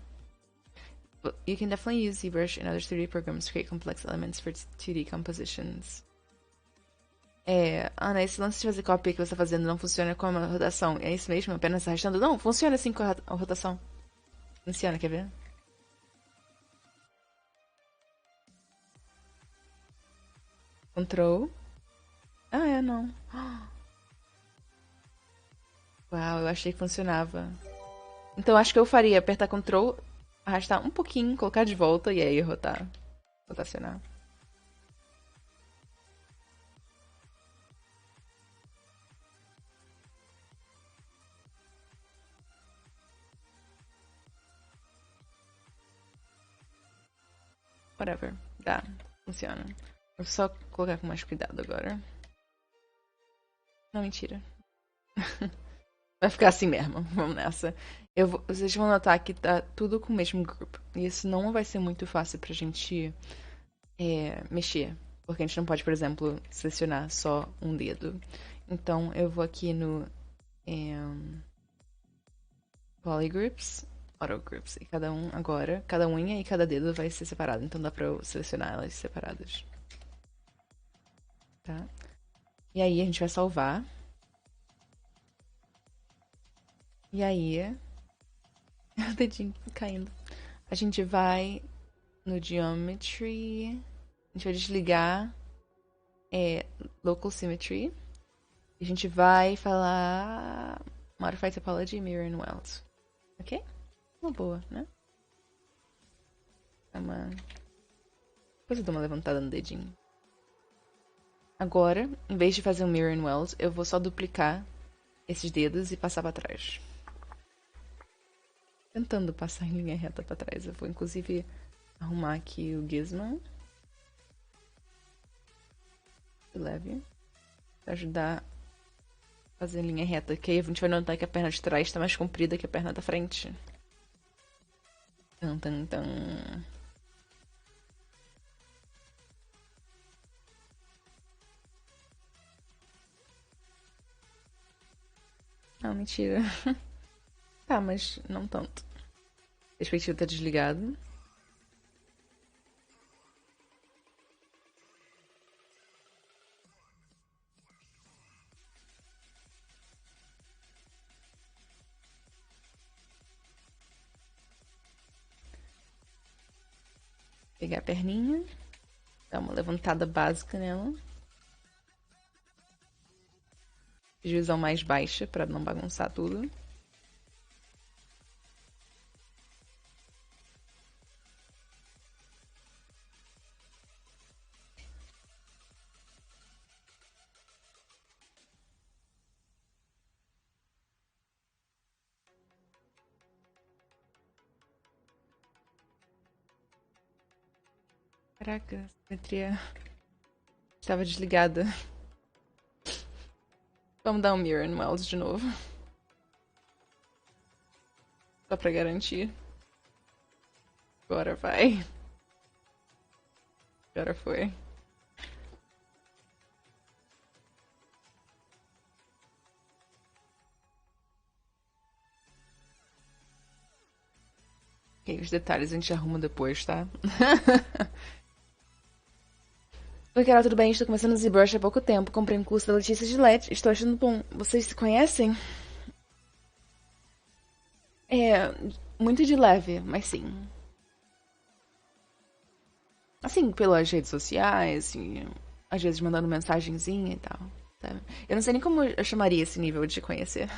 But you can definitely use ZBrush and other 3D programs to create complex elements for 2D compositions. Ana, esse lance de fazer cópia que você tá fazendo não funciona com a rotação. É isso mesmo? Apenas arrastando? Não, funciona assim com a rotação. Funciona, quer ver? Control. Ah, não. Uau, eu achei que funcionava. Então acho que eu faria apertar Ctrl, arrastar um pouquinho, colocar de volta e aí rotacionar. Whatever. Dá, funciona. Vou só colocar com mais cuidado agora. Não, mentira. Vai ficar assim mesmo. Vamos nessa. Vocês vão notar que tá tudo com o mesmo grupo. E isso não vai ser muito fácil pra gente mexer. Porque a gente não pode, por exemplo, selecionar só um dedo. Então eu vou aqui no Polygroups, Autogroups. E cada um agora, cada unha e cada dedo vai ser separado. Então dá pra eu selecionar elas separadas. Tá? E aí a gente vai salvar. E aí. O dedinho caindo. A gente vai no Geometry. A gente vai desligar Local Symmetry. E a gente vai falar Modify Topology Mirror and Weld. Ok? Uma boa, né? Depois eu dou uma levantada no dedinho. Agora, em vez de fazer um Mirror and Weld, eu vou só duplicar esses dedos e passar pra trás. Tentando passar em linha reta pra trás. Eu vou, inclusive, arrumar aqui o Gizmo. Leve. Pra ajudar a fazer em linha reta. Que aí a gente vai notar que a perna de trás tá mais comprida que a perna da frente. Tan, tan, tan. Não, mentira. Tá, mas não tanto. O perspectiva tá desligado. Pegar a perninha. Dar uma levantada básica nela. Divisão mais baixa pra não bagunçar tudo. Caraca, a simetria estava desligada. Vamos dar um Mirror no mouse de novo. Só pra garantir. Agora vai. Agora foi. Ok, os detalhes a gente arruma depois, tá? Oi, Carol, tudo bem? Estou começando o ZBrush há pouco tempo. Comprei um curso da Letícia Gillette. Estou achando bom. Vocês se conhecem? Muito de leve, mas sim. Assim, pelas redes sociais, assim, às vezes mandando mensagenzinha e tal, sabe? Eu não sei nem como eu chamaria esse nível de conhecer.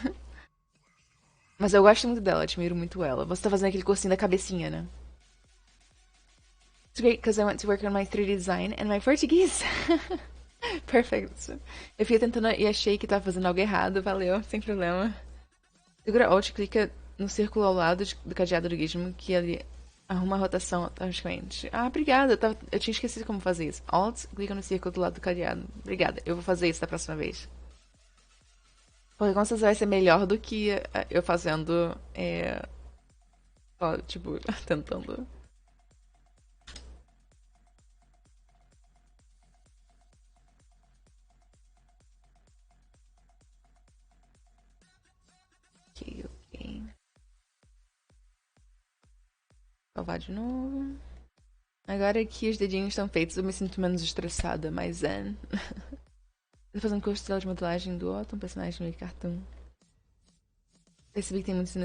Mas eu gosto muito dela, admiro muito ela. Você tá fazendo aquele cursinho da cabecinha, né? It's great because I went to work on my 3D design and my Portuguese. Perfect. Eu fiquei tentando e achei que tava fazendo algo errado. Valeu, sem problema. Segura Alt e clica no círculo ao lado do cadeado do gizmo que ele arruma a rotação automaticamente. Ah, obrigada. Eu tinha esquecido como fazer isso. Alt, clica no círculo do lado do cadeado. Obrigada. Eu vou fazer isso da próxima vez. Porque com certeza vai ser melhor do que eu fazendo. Ó, tipo, tentando. Ok, ok. Salvar de novo. Agora que os dedinhos estão feitos, eu me sinto menos estressada, mais zen. Tô fazendo curso de modelagem do Otto, um personagem meio cartoon. Percebi que tem muitos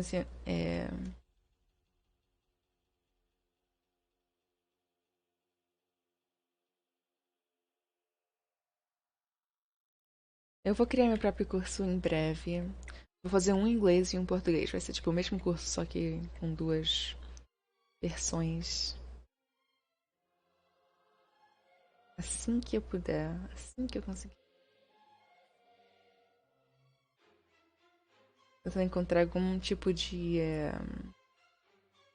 Eu vou criar meu próprio curso em breve. Vou fazer um em inglês e um em português. Vai ser tipo o mesmo curso, só que com duas versões. Assim que eu puder, assim que eu conseguir. Eu vou encontrar algum tipo de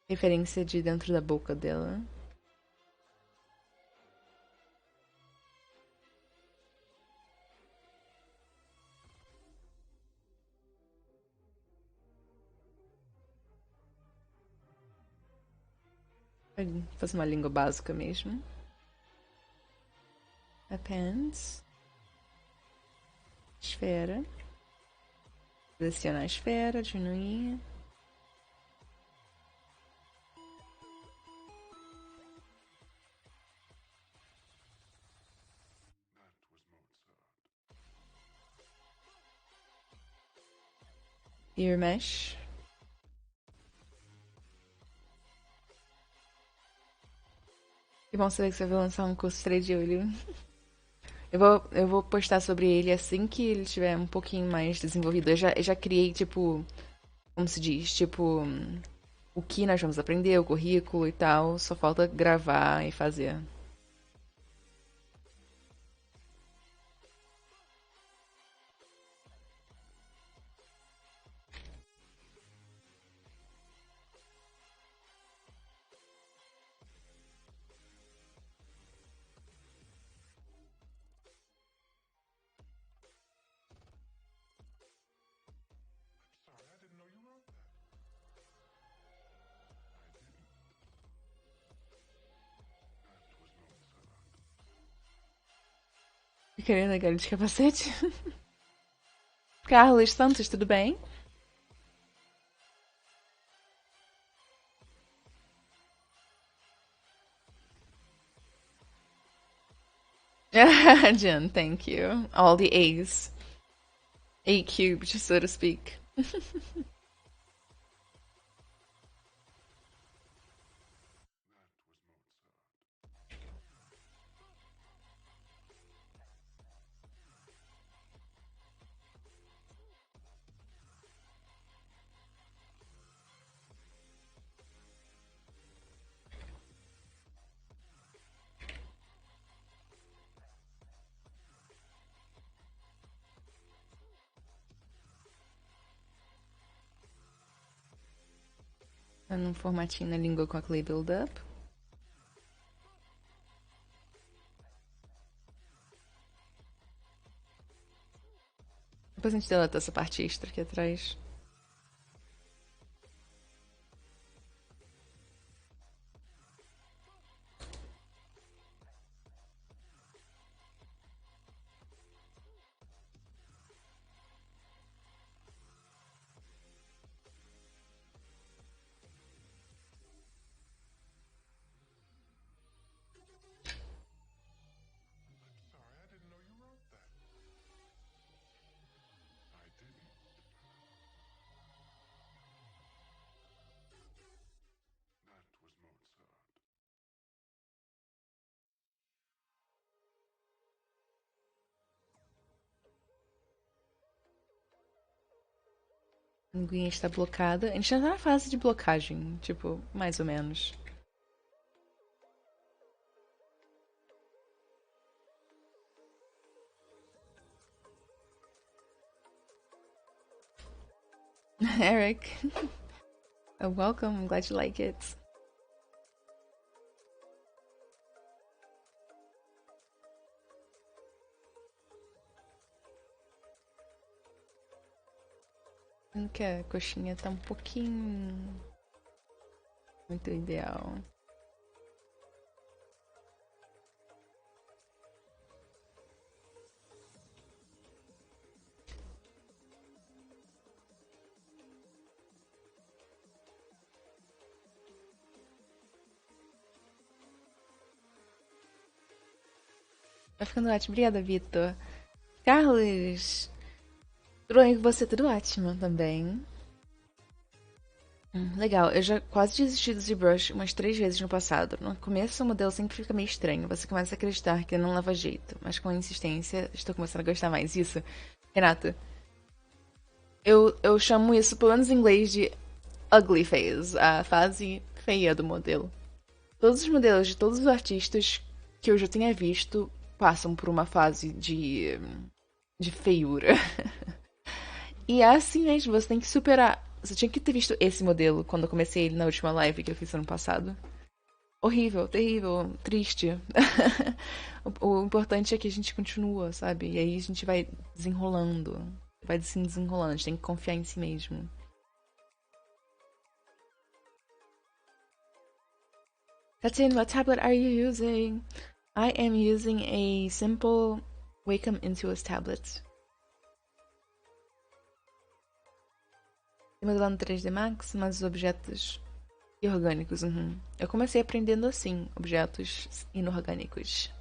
referência de dentro da boca dela. Fazer uma língua básica mesmo. Appends. Esfera. Seleciona a esfera, diminuir. Ear mesh. Que bom saber que você vai lançar um curso 3 de olho. Eu vou postar sobre ele assim que ele estiver um pouquinho mais desenvolvido. Eu já criei, tipo, como se diz, tipo, o que nós vamos aprender, o currículo e tal. Só falta gravar e fazer. Sorry, I didn't know you wrote that. I didn't. That was Mozart. Querendo aquele de capacete. Carlos Santos, tudo bem? Jen, thank you. All the A's. A cubed, so to speak. Dando um formatinho na língua com a clay build-up. Depois a gente deleta essa parte extra aqui atrás. Sorry, I didn't know you wrote that. I didn't. That was Mozart. A linguinha está blocada. A gente já tá na fase de blocagem, tipo, mais ou menos. Eric, welcome. I'm glad you like it. Que a coxinha tá um pouquinho muito ideal. Vai ficando ótimo. Obrigada, Vitor. Carlos, tudo bem com você? Tudo ótimo também. Legal, eu já quase desisti do ZBrush umas 3 vezes no passado. No começo o modelo sempre fica meio estranho, você começa a acreditar que ele não leva jeito, mas com insistência estou começando a gostar mais disso. Renata, eu chamo isso, pelo menos em inglês, de ugly phase, a fase feia do modelo. Todos os modelos de todos os artistas que eu já tenha visto passam por uma fase de feiura. E é assim mesmo, você tem que superar. Você tinha que ter visto esse modelo quando eu comecei ele na última live que eu fiz ano passado. Horrível, terrível, triste. O importante é que a gente continua, sabe? E aí a gente vai desenrolando. Vai se desenrolando, a gente tem que confiar em si mesmo. Katin, what tablet are you using? I am using a simple Wacom Intuos tablet. E modelando 3D Max, mas os objetos inorgânicos. Uhum. Eu comecei aprendendo assim, objetos inorgânicos.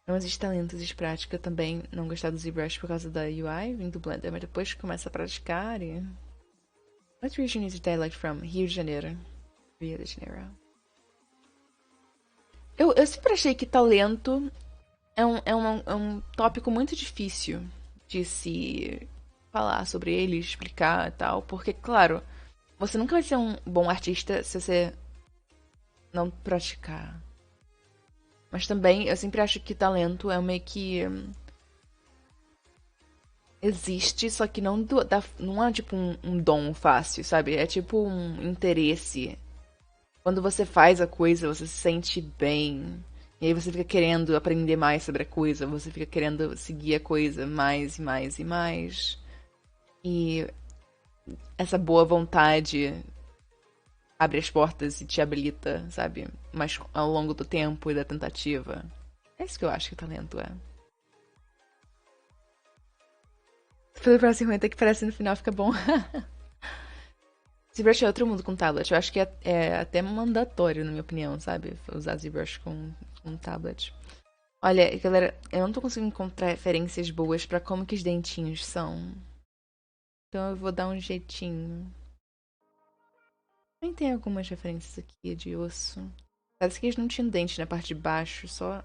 Não existe talento, existe prática. Também não gostar do ZBrush por causa da UI, vim do Blender, mas depois que começa a praticar e... What region is your dialect from? Rio de Janeiro. Rio de Janeiro. Eu sempre achei que talento é um tópico muito difícil de se falar sobre ele, explicar e tal, porque, claro, você nunca vai ser um bom artista se você não praticar. Mas também, eu sempre acho que talento é meio que existe, só que não é tipo um dom fácil, sabe? É tipo um interesse. Quando você faz a coisa, você se sente bem. E aí você fica querendo aprender mais sobre a coisa, você fica querendo seguir a coisa mais e mais e mais. E essa boa vontade abre as portas e te habilita, sabe? Mas ao longo do tempo e da tentativa. É isso que eu acho que o talento é. Pelo próximo até que parece no final fica bom. ZBrush é outro mundo com tablet. Eu acho que é até mandatório, na minha opinião, sabe? Usar ZBrush com tablet. Olha, galera, eu não tô conseguindo encontrar referências boas pra como que os dentinhos são. Então eu vou dar um jeitinho. Nem tem algumas referências aqui de osso. Parece que eles não tinham dente na parte de baixo, só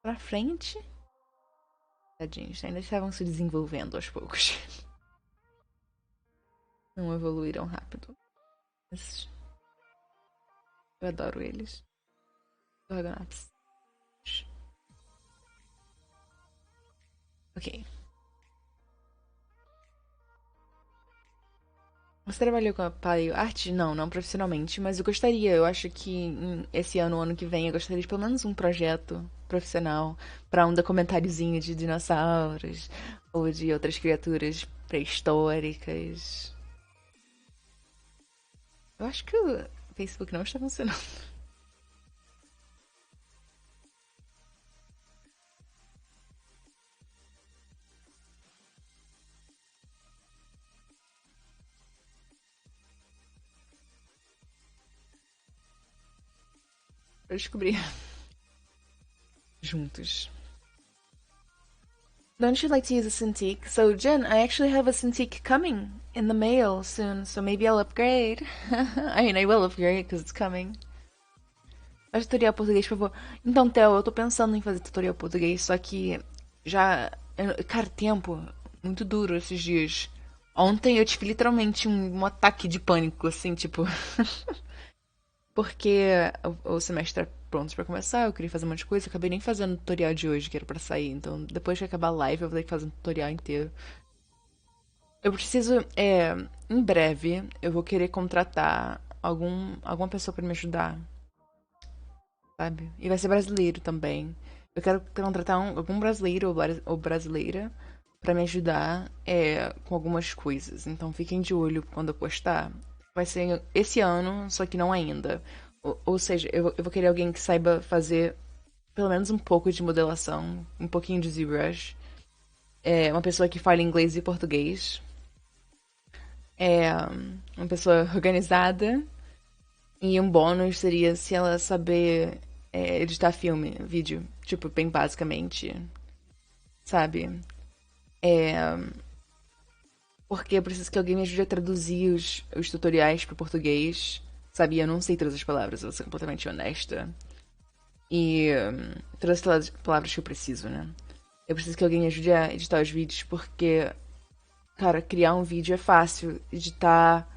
pra frente. Tadinhos, ainda estavam se desenvolvendo aos poucos. Não evoluíram rápido. Mas eu adoro eles. Organaps. Ok. Você trabalhou com a paleo arte? Não, não profissionalmente, mas eu gostaria. Eu acho que esse ano, o ano que vem, eu gostaria de pelo menos um projeto profissional pra um documentáriozinho de dinossauros ou de outras criaturas pré-históricas. Eu acho que o Facebook não está funcionando. Pra descobrir juntos. Don't you like to use a Cintiq? So, Jen, I actually have a Cintiq coming in the mail soon, so maybe I'll upgrade. I mean, I will upgrade because it's coming. Faz tutorial português, por favor. Então, Theo, eu tô pensando em fazer tutorial português, só que já. Cara, tempo muito duro esses dias. Ontem eu tive literalmente um ataque de pânico, assim, tipo. Porque o semestre tá pronto pra começar, eu queria fazer um monte de coisa, eu acabei nem fazendo o tutorial de hoje, que era pra sair. Então, depois que acabar a live, eu vou ter que fazer um tutorial inteiro. Eu preciso, em breve, eu vou querer contratar alguma pessoa pra me ajudar, sabe? E vai ser brasileiro também. Eu quero contratar algum brasileiro ou brasileira pra me ajudar com algumas coisas. Então fiquem de olho quando eu postar. Vai ser esse ano, só que não ainda. Ou seja, eu vou querer alguém que saiba fazer pelo menos um pouco de modelação, um pouquinho de ZBrush. Uma pessoa que fale inglês e português. Uma pessoa organizada. E um bônus seria se ela saber editar filme, vídeo. Tipo, bem basicamente. sabe? É, porque eu preciso que alguém me ajude a traduzir os tutoriais para português, sabe? Eu não sei todas as palavras, eu vou ser completamente honesta. E todas as palavras que eu preciso, né? Eu preciso que alguém me ajude a editar os vídeos, porque, cara, criar um vídeo é fácil, editar,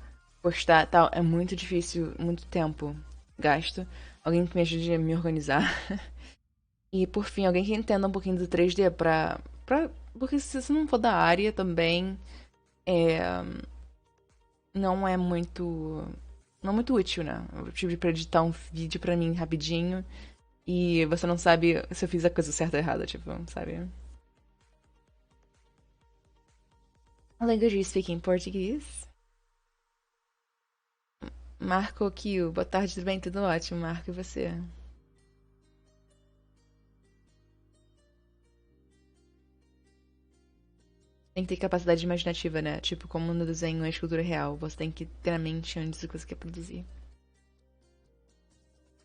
postar tal, é muito difícil, muito tempo gasto. Alguém que me ajude a me organizar. E, por fim, alguém que entenda um pouquinho do 3D porque se você não for da área também, é, não é muito... Não é muito útil, né? Eu tive pra editar um vídeo pra mim rapidinho e você não sabe se eu fiz a coisa certa ou errada, tipo, sabe? A language you speak in Portuguese. Marco Kio, boa tarde, tudo bem? Tudo ótimo, Marco, e você? Tem que ter capacidade imaginativa, né? Tipo, como no desenho é escultura real, você tem que ter a mente antes do que você quer produzir.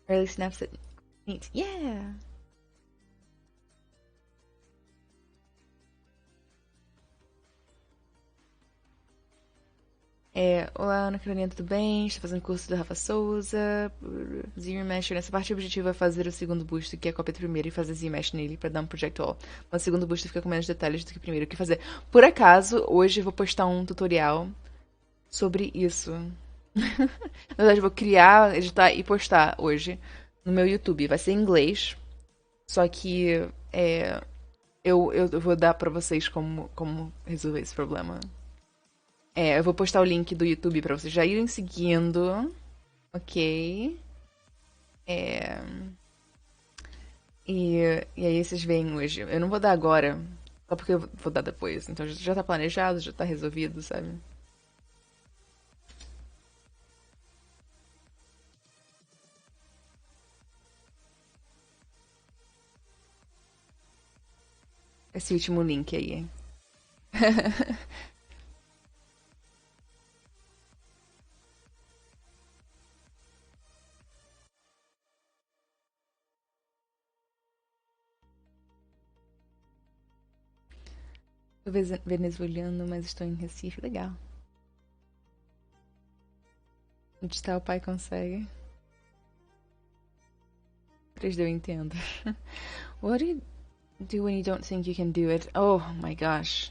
Early snaps at neat. Yeah! Olá, Ana Carolina, tudo bem? Estou fazendo curso do Rafa Souza. ZBrush. Nessa parte, o objetivo é fazer o segundo busto, que é a cópia do primeiro, e fazer ZMesh nele para dar um project wall. Mas o segundo busto fica com menos detalhes do que o primeiro. O que fazer? Por acaso, hoje eu vou postar um tutorial sobre isso. Na verdade, eu vou criar, editar e postar hoje no meu YouTube. Vai ser em inglês, só que eu vou dar pra vocês como resolver esse problema. Eu vou postar o link do YouTube pra vocês já irem seguindo, ok? É, e aí vocês veem hoje. Eu não vou dar agora, só porque eu vou dar depois. Então já tá planejado, já tá resolvido, sabe? Esse último link aí. Tô venezuelano, mas estou em Recife. Legal. Onde está o pai consegue. 3D eu entendo. What do you do when you don't think you can do it? Oh my gosh.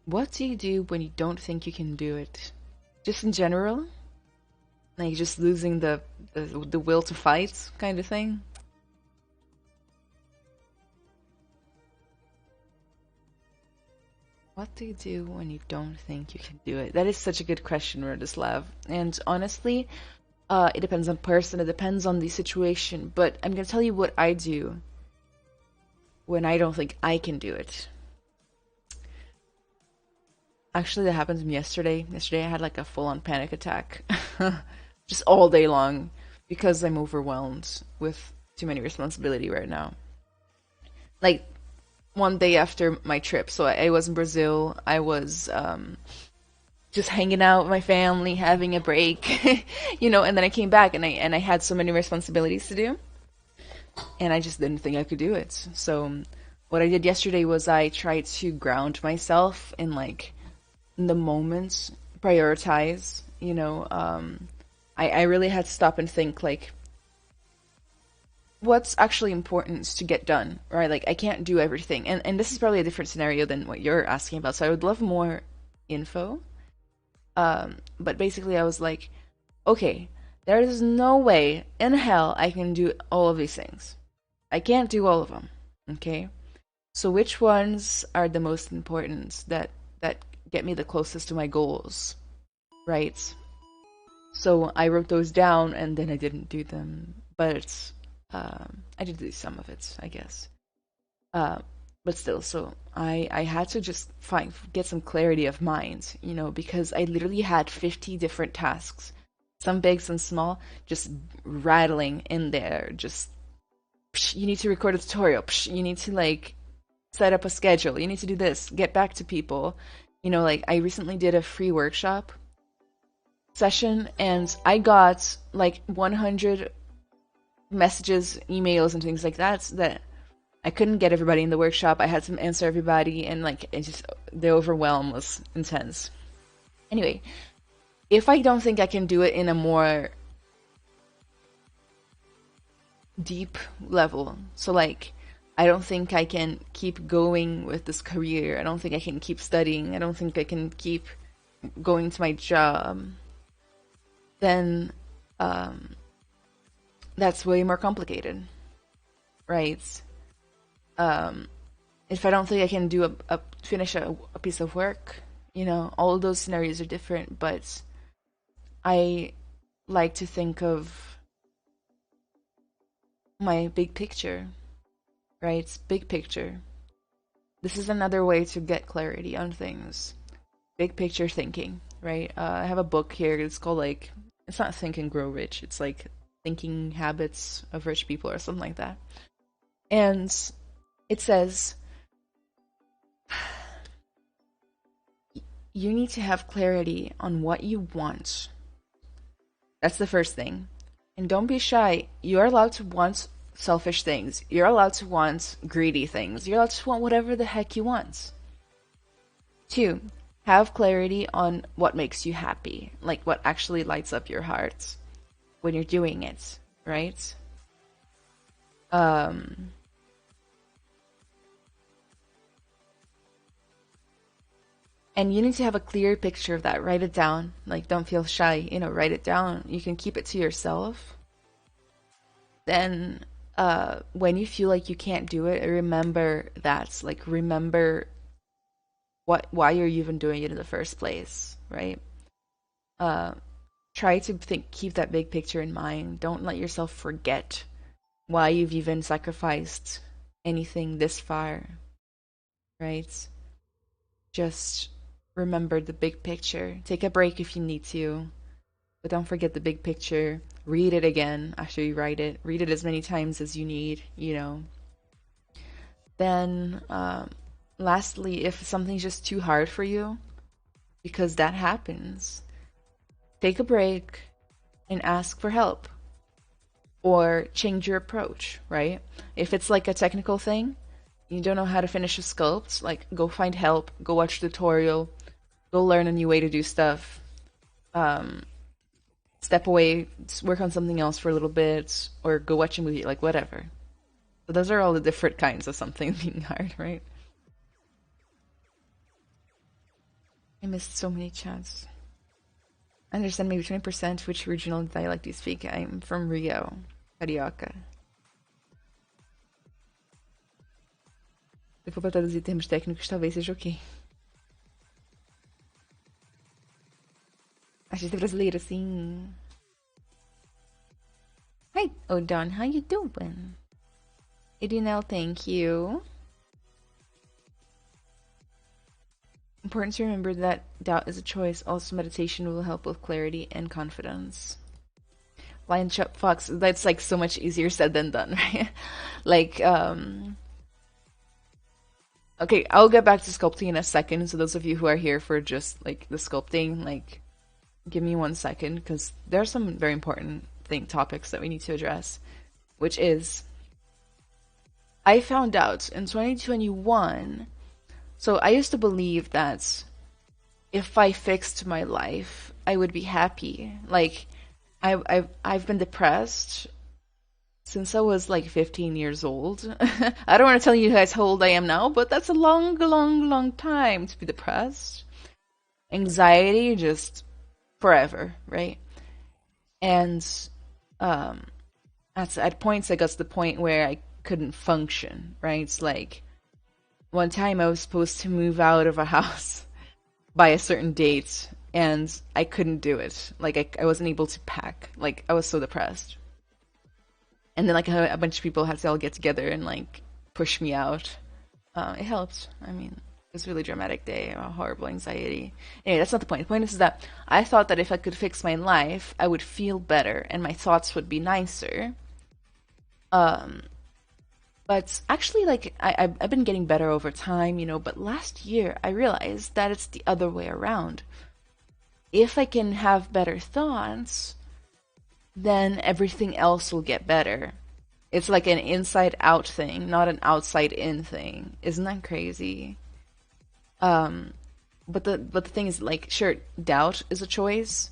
What do you do when you don't think you can do it? Just in general? Like just losing the will to fight kind of thing? What do you do when you don't think you can do it? That is such a good question, Rodislav. And honestly, it depends on person, it depends on the situation, but I'm gonna tell you what I do when I don't think I can do it. Actually, that happened to me yesterday. Yesterday, I had like a full on panic attack. Just all day long because I'm overwhelmed with too many responsibility right now. Like, one day after my trip, so I was in Brazil, I was just hanging out with my family, having a break, and then I came back and I had so many responsibilities to do, and I just didn't think I could do it. So what I did yesterday was I tried to ground myself in like in the moment, prioritize, I really had to stop and think like what's actually important to get done, right? Like I can't do everything. And this is probably a different scenario than what you're asking about. So I would love more info. But basically I was like, okay, there is no way in hell I can do all of these things. I can't do all of them. Okay? So which ones are the most important that get me the closest to my goals? Right? So I wrote those down and then I didn't do them. But I did do some of it, I guess. Uh, but still, so I had to just get some clarity of mind, because I literally had 50 different tasks, some big, some small, just rattling in there. Just psh, you need to record a tutorial. Psh, you need to like set up a schedule. You need to do this. Get back to people. Like I recently did a free workshop session, and I got like 100 messages, emails, and things like that I couldn't get everybody in the workshop. I had to answer everybody, and like it just the overwhelm was intense. Anyway, if I don't think I can do it in a more deep level, so like I don't think I can keep going with this career. I don't think I can keep studying. I don't think I can keep going to my job. Then that's way more complicated, right? If I don't think I can do finish a piece of work, all of those scenarios are different. But I like to think of my big picture, right? Big picture. This is another way to get clarity on things. Big picture thinking, right? I have a book here. It's called like, it's not Think and Grow Rich. It's like Thinking Habits of Rich People or something like that. And it says, you need to have clarity on what you want. That's the first thing. And don't be shy. You're allowed to want selfish things. You're allowed to want greedy things. You're allowed to want whatever the heck you want. 2, have clarity on what makes you happy. Like what actually lights up your heart when you're doing it, right? And you need to have a clear picture of that. Write it down. Like, don't feel shy. Write it down. You can keep it to yourself. Then, when you feel like you can't do it, remember that. Like, remember why you're even doing it in the first place, right? Try to keep that big picture in mind. Don't let yourself forget why you've even sacrificed anything this far, right? Just remember the big picture. Take a break if you need to, but don't forget the big picture. Read it again after you write it. Read it as many times as you need, Then, lastly, if something's just too hard for you, because that happens, take a break and ask for help. Or change your approach, right? If it's like a technical thing, you don't know how to finish a sculpt, like go find help, go watch a tutorial, go learn a new way to do stuff, step away, work on something else for a little bit, or go watch a movie, like whatever. So those are all the different kinds of something being hard, right? I missed so many chats. I understand maybe 20% which regional dialect you speak. I'm from Rio, Carioca. Se for pra traduzir termos técnicos, talvez seja ok. Artista brasileira, sim. Hi, Odon, how you doing? Idinel, thank you. Important to remember that doubt is a choice. Also, meditation will help with clarity and confidence. Lion Chop Fox, that's like so much easier said than done, right? Like, okay, I'll get back to sculpting in a second. So those of you who are here for just like the sculpting, like, give me 1 second, because there are some very important topics that we need to address, which is, I found out in 2021. So I used to believe that if I fixed my life, I would be happy. Like, I've been depressed since I was like 15 years old. I don't want to tell you guys how old I am now, but that's a long, long, long time to be depressed. Anxiety, just forever, right? And at points I got to the point where I couldn't function, right? It's like, one time I was supposed to move out of a house by a certain date, and I couldn't do it. Like, I wasn't able to pack. Like, I was so depressed. And then, like, a bunch of people had to all get together and, like, push me out. It helped. I mean, it was a really dramatic day, a horrible anxiety. Anyway, that's not the point. The point is that I thought that if I could fix my life, I would feel better, and my thoughts would be nicer. But actually, like, I've been getting better over time, but last year I realized that it's the other way around. If I can have better thoughts, then everything else will get better. It's like an inside out thing, not an outside in thing. Isn't that crazy? Um, but the thing is, like, sure, doubt is a choice.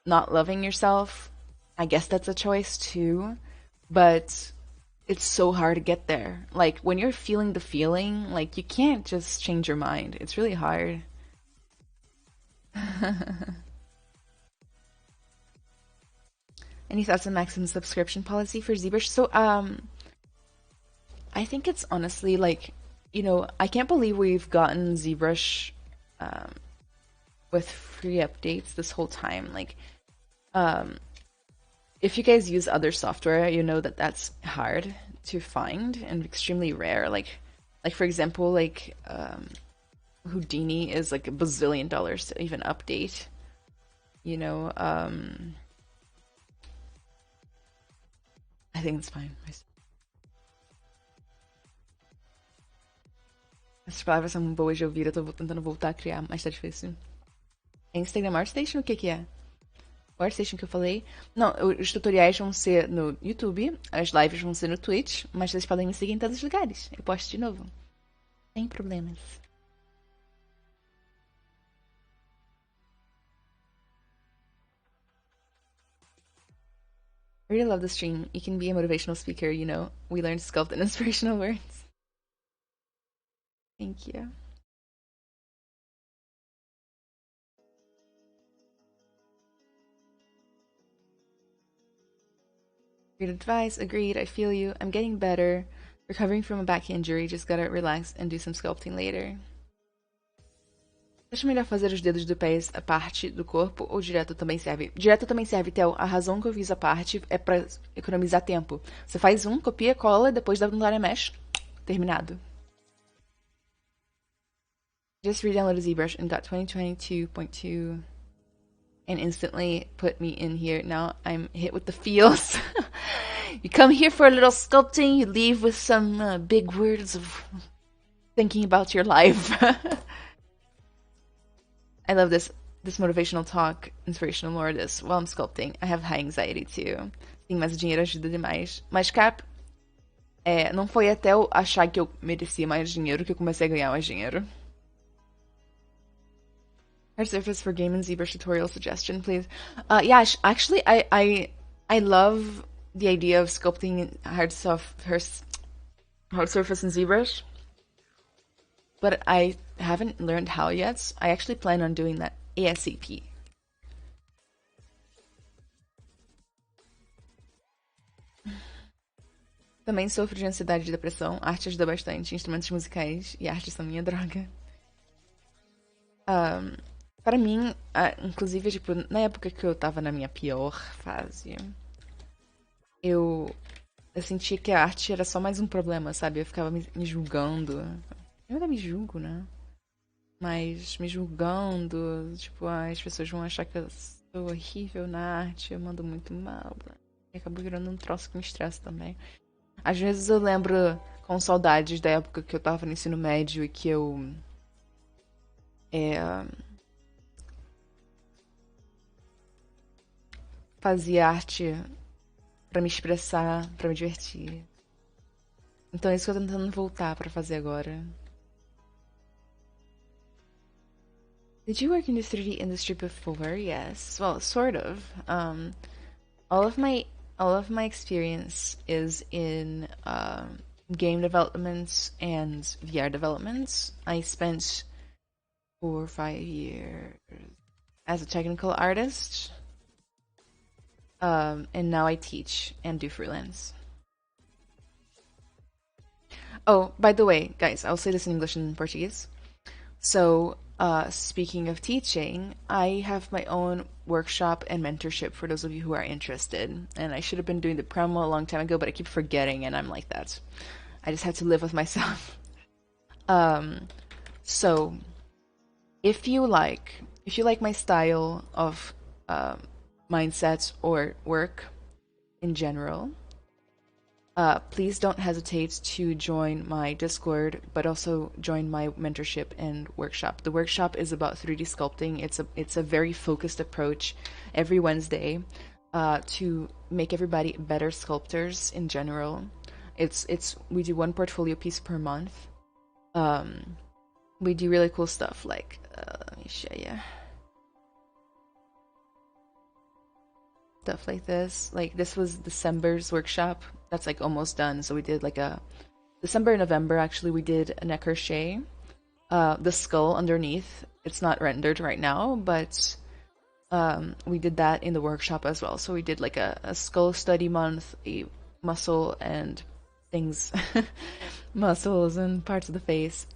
Not loving yourself, I guess that's a choice too. But it's so hard to get there. Like when you're feeling the feeling, like you can't just change your mind. It's really hard. Any thoughts on maximum subscription policy for ZBrush? So, I think it's honestly like, I can't believe we've gotten ZBrush um, with free updates this whole time. Like, um, if you guys use other software, you know that that's hard to find and extremely rare. Like for example, like Houdini is like $1 bazillion to even update. You know, I think it's fine. Essas palavras são boas de ouvir, eu tô tentando voltar a criar, mas tá difícil. É Instagram Artstation? O que que é? O Artstation que eu falei? Não, os tutoriais vão ser no YouTube, as lives vão ser no Twitch, mas vocês podem me seguir em todos os lugares. Eu posto de novo. Sem problemas. I really love the stream. You can be a motivational speaker, We learn to sculpt in inspirational words. Thank you. Great advice. Agreed. I feel you. I'm getting better. Recovering from a back injury. Just gotta relax and do some sculpting later. Acho melhor fazer os dedos do pés a parte do corpo ou direto também serve? Direto também serve, Theo. A razão que eu fiz a parte é pra economizar tempo. Você faz um, copia, cola, depois dá no área mesh. Terminado. Just re-downloaded ZBrush and got 2022.2 and instantly put me in here. Now I'm hit with the feels. You come here for a little sculpting, you leave with some big words of thinking about your life. I love this motivational talk, inspirational more this while I'm sculpting. I have high anxiety too. Sim, mas o dinheiro ajuda demais. Mas, Cap, não foi até eu achar que eu merecia mais dinheiro que eu comecei a ganhar mais dinheiro. Hard surface for game and ZBrush tutorial suggestion, please. Yeah, actually, I love the idea of sculpting hard surface in ZBrush, but I haven't learned how yet. So I actually plan on doing that ASAP. Também sofro de ansiedade e depressão. Arte ajuda bastante. Instrumentos musicais e arte são minha droga. Para mim, inclusive, tipo, na época que eu tava na minha pior fase, eu sentia que a arte era só mais um problema, sabe? Eu ficava me julgando. Eu ainda me julgo, né? Mas me julgando, tipo, as pessoas vão achar que eu sou horrível na arte, eu mando muito mal. E acabou virando um troço que me estressa também. Às vezes eu lembro com saudades da época que eu tava no ensino médio e que eu fazia arte pra me expressar, pra me divertir. Então é isso que eu tô tentando voltar pra fazer agora. Did you work in the 3D industry before? Yes. Well, sort of. All of my experience is in game development and VR development. I spent 4 or 5 years as a technical artist. And now I teach and do freelance. Oh, by the way, guys, I'll say this in English and Portuguese. So, speaking of teaching, I have my own workshop and mentorship for those of you who are interested. And I should have been doing the promo a long time ago, but I keep forgetting, and I'm like that. I just have to live with myself. So, if you like my style of mindset or work in general, please don't hesitate to join my Discord, but also join my mentorship and workshop. The workshop is about 3D sculpting. It's a very focused approach every Wednesday. to make everybody better sculptors in general. It's we do one portfolio piece per month. Um, we do really cool stuff like let me show you stuff like this. Like this was December's workshop. That's like almost done. So we did like a December and November actually we did a neck crochet. The skull underneath. It's not rendered right now, but we did that in the workshop as well. So we did like a skull study month, a muscle and things, muscles and parts of the face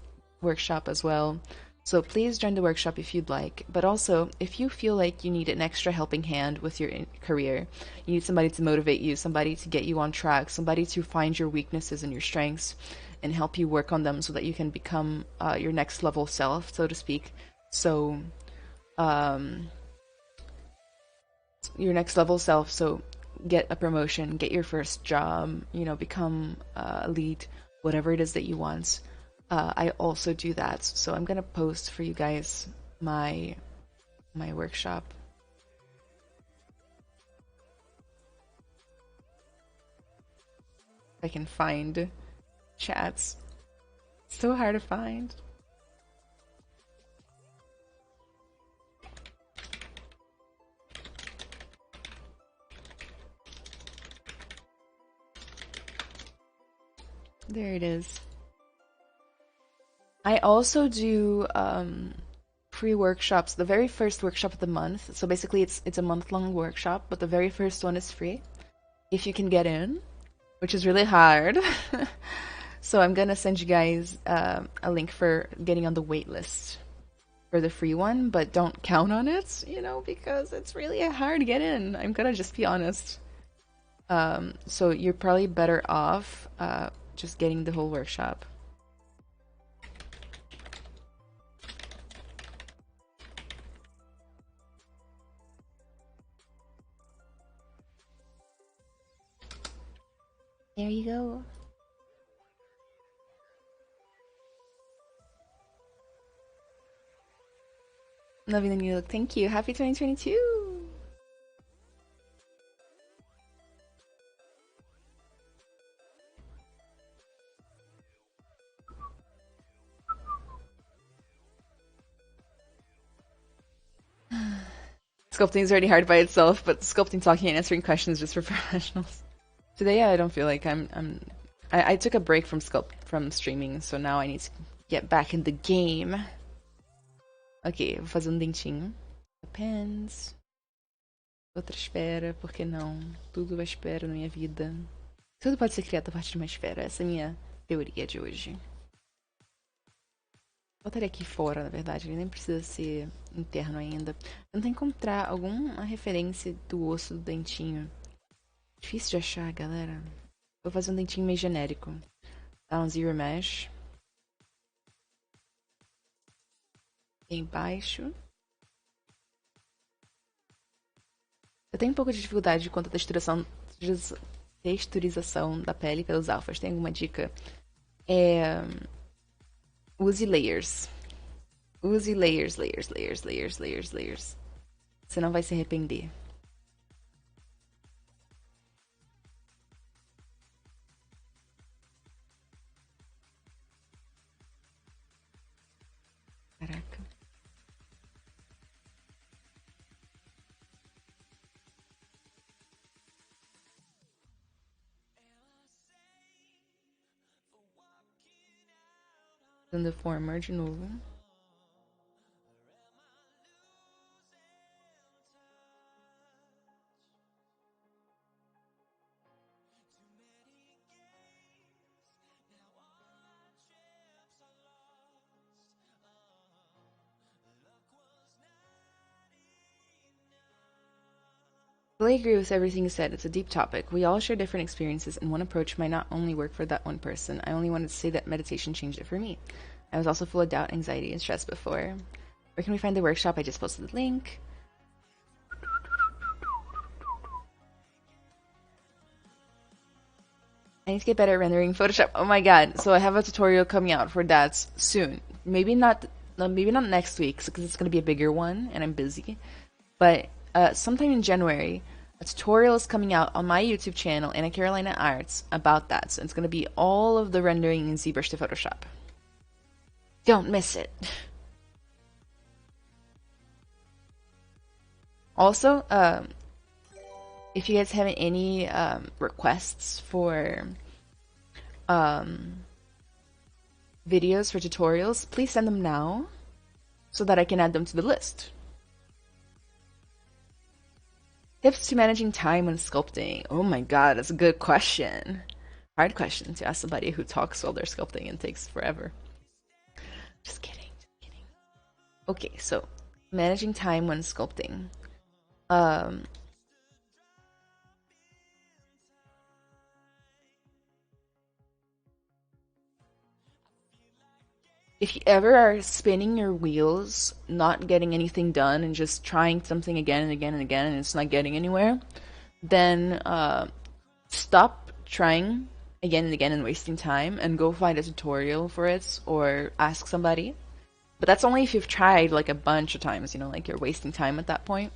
workshop as well. So please join the workshop if you'd like. But also, if you feel like you need an extra helping hand with your career, you need somebody to motivate you, somebody to get you on track, somebody to find your weaknesses and your strengths and help you work on them so that you can become your next level self, so to speak. So, um, your next level self. So, get a promotion, get your first job, become a lead, whatever it is that you want. I also do that. So I'm gonna post for you guys my workshop. If I can find chats. So hard to find. There it is. I also do free workshops. The very first workshop of the month. So basically, it's a month-long workshop, but the very first one is free if you can get in, which is really hard. So I'm gonna send you guys a link for getting on the wait list for the free one, but don't count on it, because it's really hard to get in. I'm gonna just be honest. So you're probably better off just getting the whole workshop. There you go. Loving the new look. Thank you. Happy 2022. Sculpting is already hard by itself, but sculpting, talking, and answering questions just for professionals. Today I don't feel like I took a break from streaming, so now I need to get back in the game. Ok, vou fazer um dentinho. Depends. Outra esfera, por que não? Tudo é esfera na minha vida. Tudo pode ser criado a partir de uma esfera. Essa é a minha teoria de hoje. Botaria aqui fora, na verdade. Ele nem precisa ser interno ainda. Tento encontrar alguma referência do osso do dentinho. Difícil de achar, galera. Vou fazer um dentinho meio genérico. Dá um zero mesh. Aqui embaixo. Eu tenho um pouco de dificuldade quanto à texturização da pele pelos alfas. Tem alguma dica? Use layers. Use layers, layers, layers, layers, layers, layers. Você não vai se arrepender. Caraca. Dando forma de novo. I agree with everything you said. It's a deep topic. We all share different experiences, and one approach might not only work for that one person. I only wanted to say that meditation changed it for me. I was also full of doubt, anxiety, and stress before. Where can we find the workshop? I just posted the link. I need to get better at rendering Photoshop. Oh my god. So I have a tutorial coming out for that soon. Maybe not next week, because it's going to be a bigger one, and I'm busy. But sometime in January, A tutorial is coming out on my YouTube channel, Anna Carolina Arts, about that. So it's going to be all of the rendering in ZBrush to Photoshop. Don't miss it. Also, if you guys have any requests for videos for tutorials, please send them now so that I can add them to the list. Tips to managing time when sculpting. Oh my god, that's a good question. Hard question to ask somebody who talks while they're sculpting and takes forever. Just kidding, just kidding. Okay, so managing time when sculpting. If you ever are spinning your wheels, not getting anything done, and just trying something again and again and again, and it's not getting anywhere, then stop trying again and again and wasting time and go find a tutorial for it or ask somebody. But that's only if you've tried like a bunch of times, you know, like you're wasting time at that point.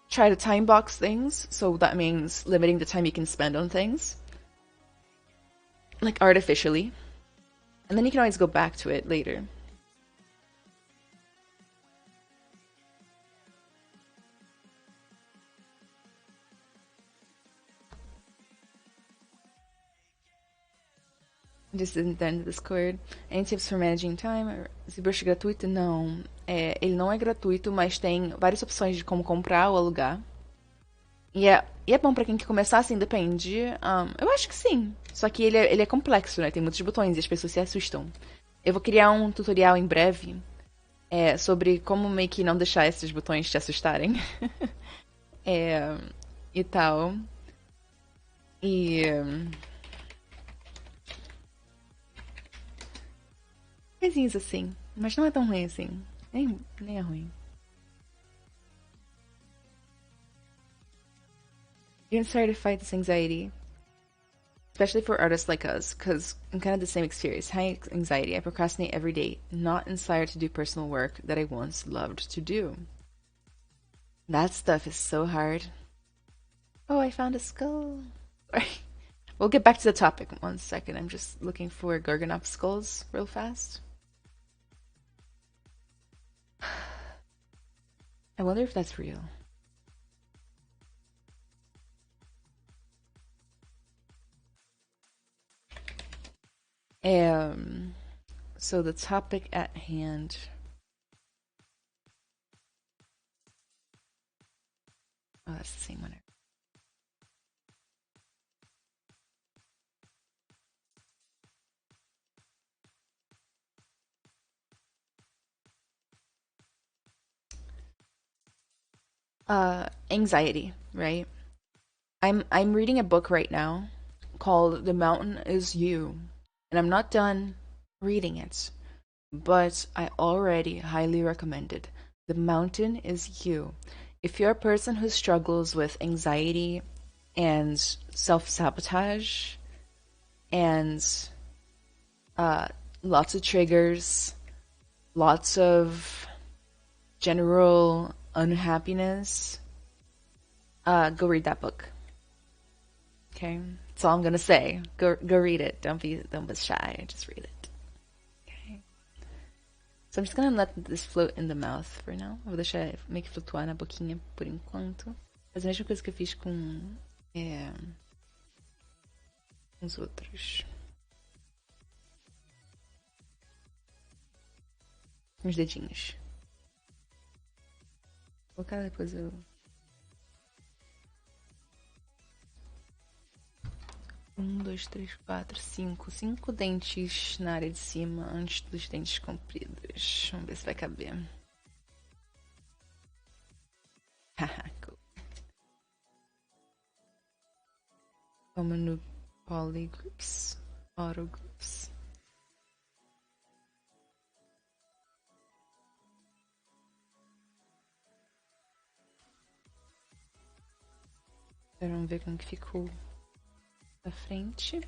Try to time box things, so that means limiting the time you can spend on things, like artificially. And then you can always go back to it later. Just didn't end the Discord. Any tips for managing time? ZBrush é gratuito? Não. Ele não é gratuito, mas tem várias opções de como comprar ou alugar. E é bom pra quem quer começar, assim, depende. Eu acho que sim. Só que ele é complexo, né? Tem muitos botões e as pessoas se assustam. Eu vou criar um tutorial em breve sobre como meio que não deixar esses botões te assustarem. E tal. E... coisinhas assim. Mas não é tão ruim assim. Nem é ruim. You can start to fight this anxiety. Especially for artists like us, because I'm kind of the same experience. High anxiety. I procrastinate every day, not inspired to do personal work that I once loved to do. That stuff is so hard. Oh, I found a skull. We'll get back to the topic in 1 second. I'm just looking for Garganop skulls real fast. I wonder if that's real. So the topic at hand. Oh, that's the same one. Anxiety, right? I'm reading a book right now called The Mountain Is You, and I'm not done reading it, but I already highly recommend it. The Mountain Is You. If you're a person who struggles with anxiety and self-sabotage and lots of triggers, lots of general unhappiness, go read that book. Okay, that's all I'm gonna say. Go read it. Don't be shy. Just read it. Okay. So I'm just gonna let this float in the mouth for now. Eu vou deixar meio que flutuar na boquinha por enquanto. Faz a mesma coisa que eu fiz com os outros. Com os dedinhos. Vou colocar depois eu... 1, 2, 3, 4, 5. 5 dentes na área de cima antes dos dentes compridos. Vamos ver se vai caber. Haha, cool. Vamos no Polygroups, Autogroups. Vamos ver como que ficou da frente.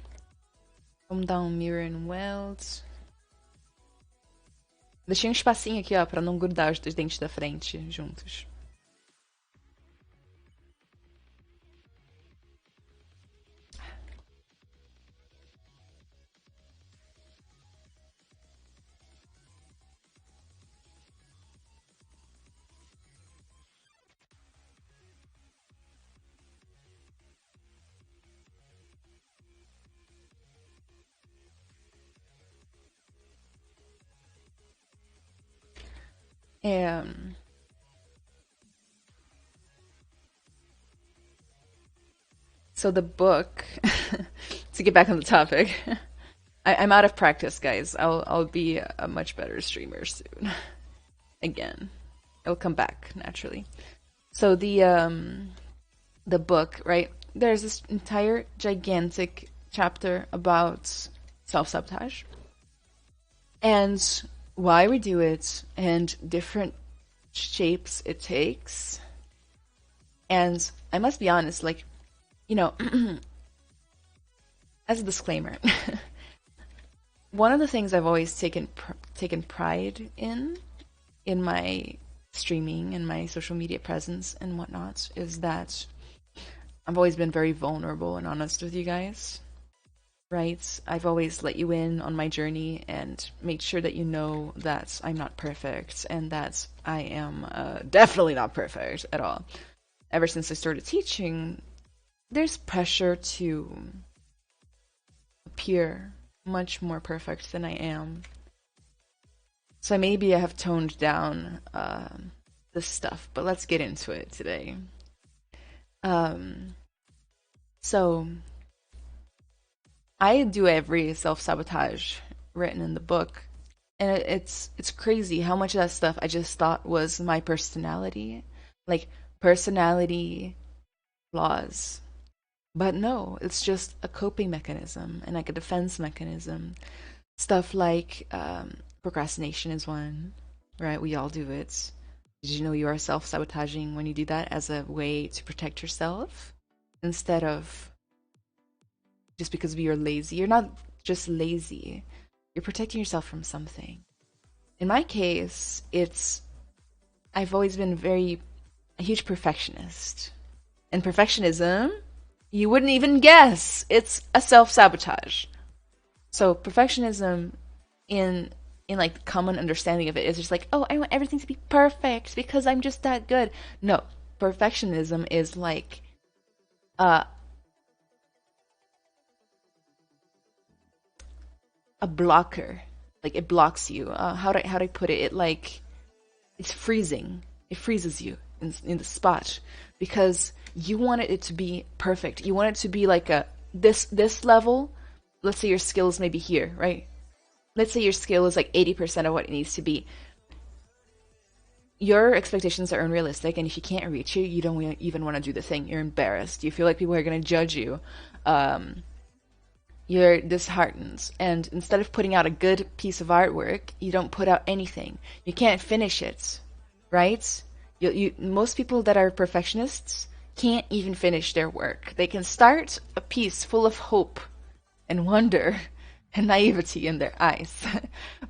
Vamos dar um mirror and weld. Deixei um espacinho aqui, ó, pra não grudar os dois dentes da frente juntos. Um, so the book, to get back on the topic, I'm out of practice, guys. I'll be a much better streamer soon. Again, it'll come back naturally. So the book, right? There's this entire gigantic chapter about self-sabotage and why we do it and different shapes it takes. And I must be honest, like, you know, as a disclaimer, one of the things I've always taken pride in my streaming and my social media presence and whatnot is that I've always been very vulnerable and honest with you guys, right? I've always let you in on my journey and made sure that you know that I'm not perfect and that I am definitely not perfect at all. Ever since I started teaching, there's pressure to appear much more perfect than I am. So maybe I have toned down this stuff, but let's get into it today. Um, so I do every self-sabotage written in the book, and it's crazy how much of that stuff I just thought was my personality, like personality flaws. But no, it's just a coping mechanism and like a defense mechanism. Stuff like procrastination is one, right? We all do it. Did you know you are self-sabotaging when you do that as a way to protect yourself instead of just because you're lazy? You're not just lazy. You're protecting yourself from something. In my case, it's I've always been a huge perfectionist. And perfectionism, you wouldn't even guess. It's a self-sabotage. So perfectionism in like the common understanding of it is just like, oh, I want everything to be perfect because I'm just that good. No, perfectionism is like uh, a blocker. Like it blocks you. How do I put it? It like it's freezing. It freezes you in the spot because you wanted it to be perfect. You want it to be like a this level. Let's say your skill is maybe here, right? Let's say your skill is like 80% of what it needs to be. Your expectations are unrealistic, and if you can't reach it, you don't even want to do the thing. You're embarrassed. You feel like people are going to judge you. Um, you're disheartened. And instead of putting out a good piece of artwork, you don't put out anything. You can't finish it, right? Most people that are perfectionists can't even finish their work. They can start a piece full of hope and wonder and naivety in their eyes.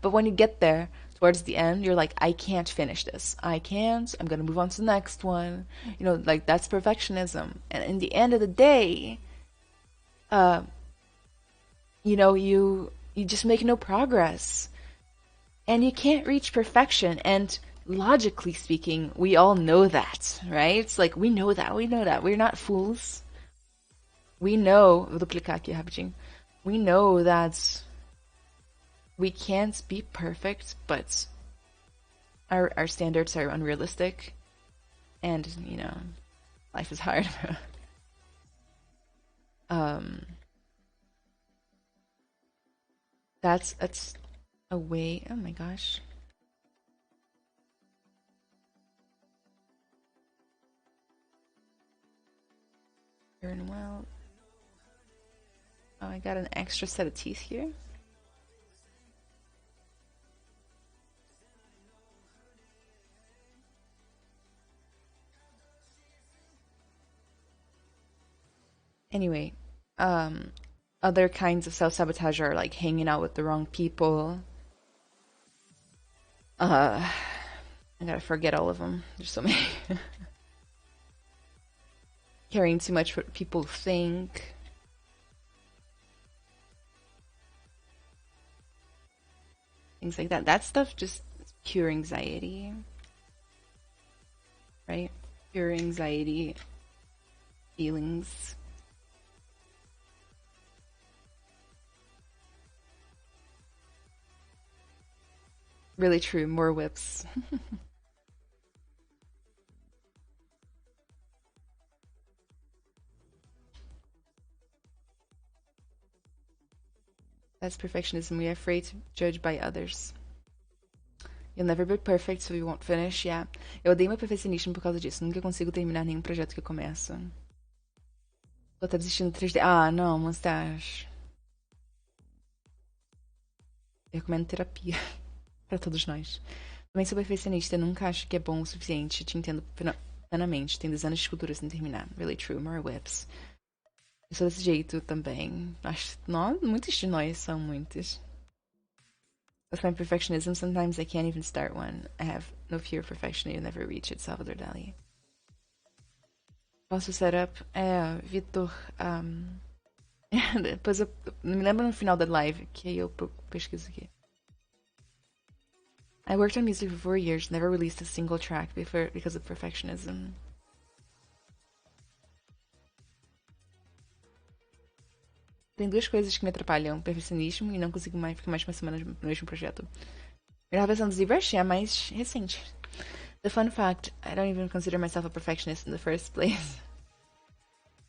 But when you get there, towards the end, you're like, I can't finish this. I can't. I'm going to move on to the next one. You know, like that's perfectionism. And in the end of the day, uh, you know, you just make no progress. And you can't reach perfection. And logically speaking, we all know that, right? It's like we know that. We know that. We're not fools. We know, vou duplicar aqui rapidinho. We know that we can't be perfect, but our standards are unrealistic, and you know, life is hard. um, that's a way. Oh my gosh. Turn well. Oh, I got an extra set of teeth here. Anyway, um, other kinds of self-sabotage are like hanging out with the wrong people. I gotta forget all of them. There's so many. Caring too much what people think. Things like that. That stuff just pure anxiety, right? Pure anxiety feelings. Really true. More whips. That's perfectionism. We are afraid to judge by others. You'll never be perfect, so you won't finish. Yeah. Eu odeio meu perfeccionismo por causa disso. Nunca consigo terminar nenhum projeto que eu começo. Tô até desistindo do 3D. Ah, não, mustache. Eu recomendo terapia. Pra todos nós. Também sou perfeccionista. Nunca acho que é bom o suficiente. Te entendo plenamente. Tem dezenas de esculturas sem terminar. Really true. More whips. Eu sou desse jeito também. Acho. Não, muitos de nós são muitos. With my perfectionism, sometimes I can't even start one. I have no fear of perfection. You'll never reach it. Salvador Dali. Posso setup? Vitor. Depois eu me lembro no final da live que eu pesquiso aqui. I worked on music for 4 years, never released a single track because of perfectionism. Tem duas coisas que me atrapalham: perfeccionismo e não consigo mais ficar mais de uma semana no mesmo projeto. Eu tava pensando ZBrush, é mais recente. The fun fact, I don't even consider myself a perfectionist in the first place.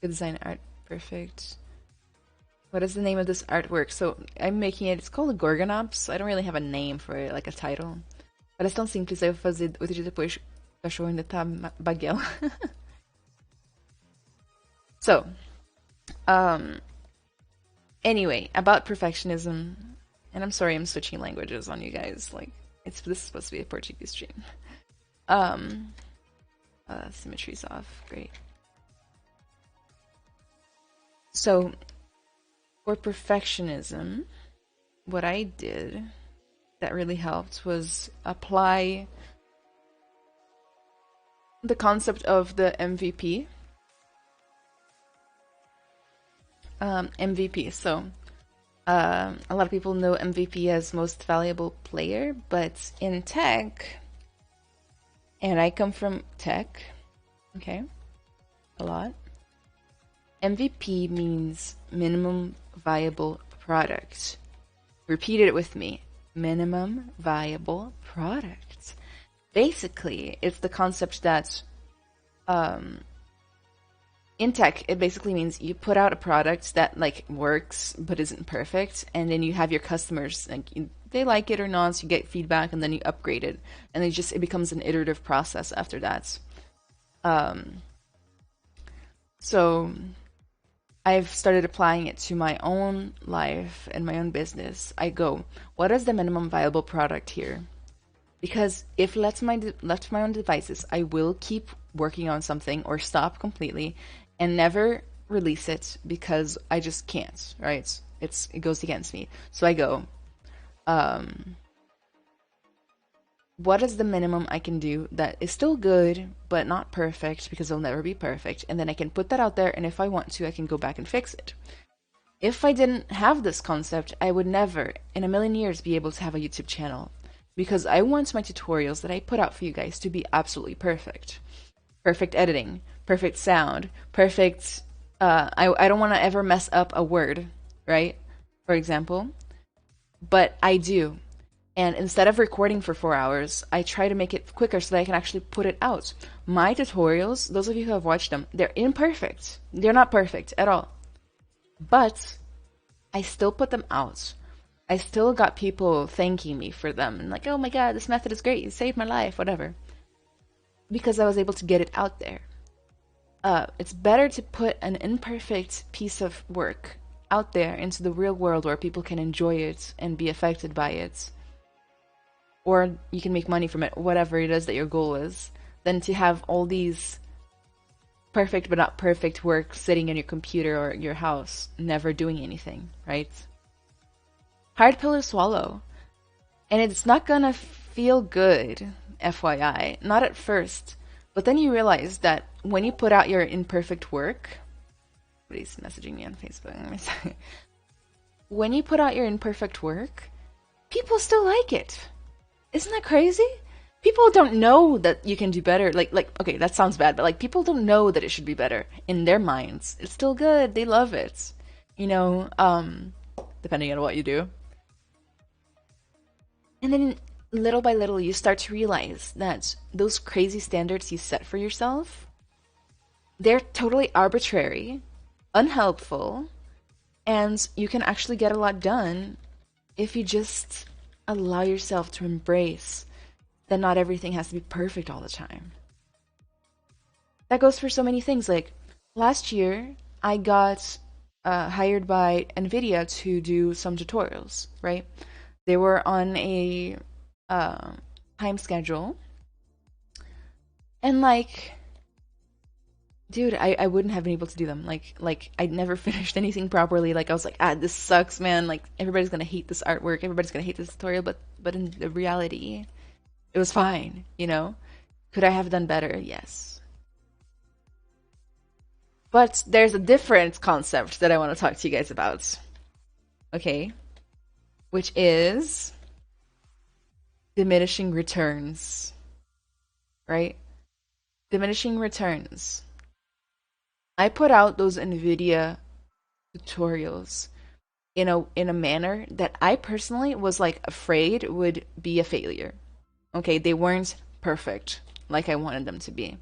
Good design art, perfect. What is the name of this artwork? So I'm making it, it's called a Gorgonops. I don't really have a name for it, like a title. Parece tão simples, aí eu vou fazer outro dia depois. O cachorro ainda tá baguela. So, anyway, about perfectionism, and I'm sorry I'm switching languages on you guys. Like, this is supposed to be a Portuguese stream. Symmetry's off. Great. So, for perfectionism, what I did that really helped was apply the concept of the MVP. MVP. So, a lot of people know MVP as most valuable player, but in tech, and I come from tech, okay, a lot. MVP means minimum viable product. Repeat it with me. Minimum viable product. Basically, it's the concept that in tech, it basically means you put out a product that like works but isn't perfect, and then you have your customers like they like it or not, so you get feedback, and then you upgrade it, and it becomes an iterative process after that. So I've started applying it to my own life and my own business. I go, what is the minimum viable product here? Because if left to my own devices, I will keep working on something or stop completely and never release it because I just can't, right? It goes against me. So I go, what is the minimum I can do that is still good but not perfect, because it'll never be perfect, and then I can put that out there, and if I want to, I can go back and fix it. If I didn't have this concept, I would never in a million years be able to have a YouTube channel, because I want my tutorials that I put out for you guys to be absolutely perfect. Perfect editing, perfect sound, perfect I don't want to ever mess up a word, right? For example. But I do. And instead of recording for 4 hours, I try to make it quicker so that I can actually put it out. My tutorials, those of you who have watched them, they're imperfect. They're not perfect at all. But I still put them out. I still got people thanking me for them and like, oh my god, this method is great, you saved my life, whatever. Because I was able to get it out there. It's better to put an imperfect piece of work out there into the real world where people can enjoy it and be affected by it, or you can make money from it, whatever it is that your goal is, than to have all these perfect but not perfect work sitting in your computer or your house, never doing anything, right? Hard pill to swallow. And it's not gonna feel good, FYI. Not at first. But then you realize that when you put out your imperfect work, somebody's messaging me on Facebook. When you put out your imperfect work, people still like it. Isn't that crazy? People don't know that you can do better. Like, okay, that sounds bad, but like people don't know that it should be better in their minds. It's still good. They love it. You know, depending on what you do. And then little by little, you start to realize that those crazy standards you set for yourself, they're totally arbitrary, unhelpful, And you can actually get a lot done if you just allow yourself to embrace that not everything has to be perfect all the time. That goes for so many things. Like last year, I got hired by NVIDIA to do some tutorials, right? They were on a uh, time schedule. And like, dude, I wouldn't have been able to do them. Like I never finished anything properly. Like I was like, this sucks, man. Like everybody's gonna hate this artwork. Everybody's gonna hate this tutorial. But in the reality, it was fine. You know, could I have done better? Yes. But there's a different concept that I want to talk to you guys about. Okay, which is diminishing returns. Right? Diminishing returns. I put out those NVIDIA tutorials in a manner that I personally was like afraid would be a failure. Okay, they weren't perfect like I wanted them to be.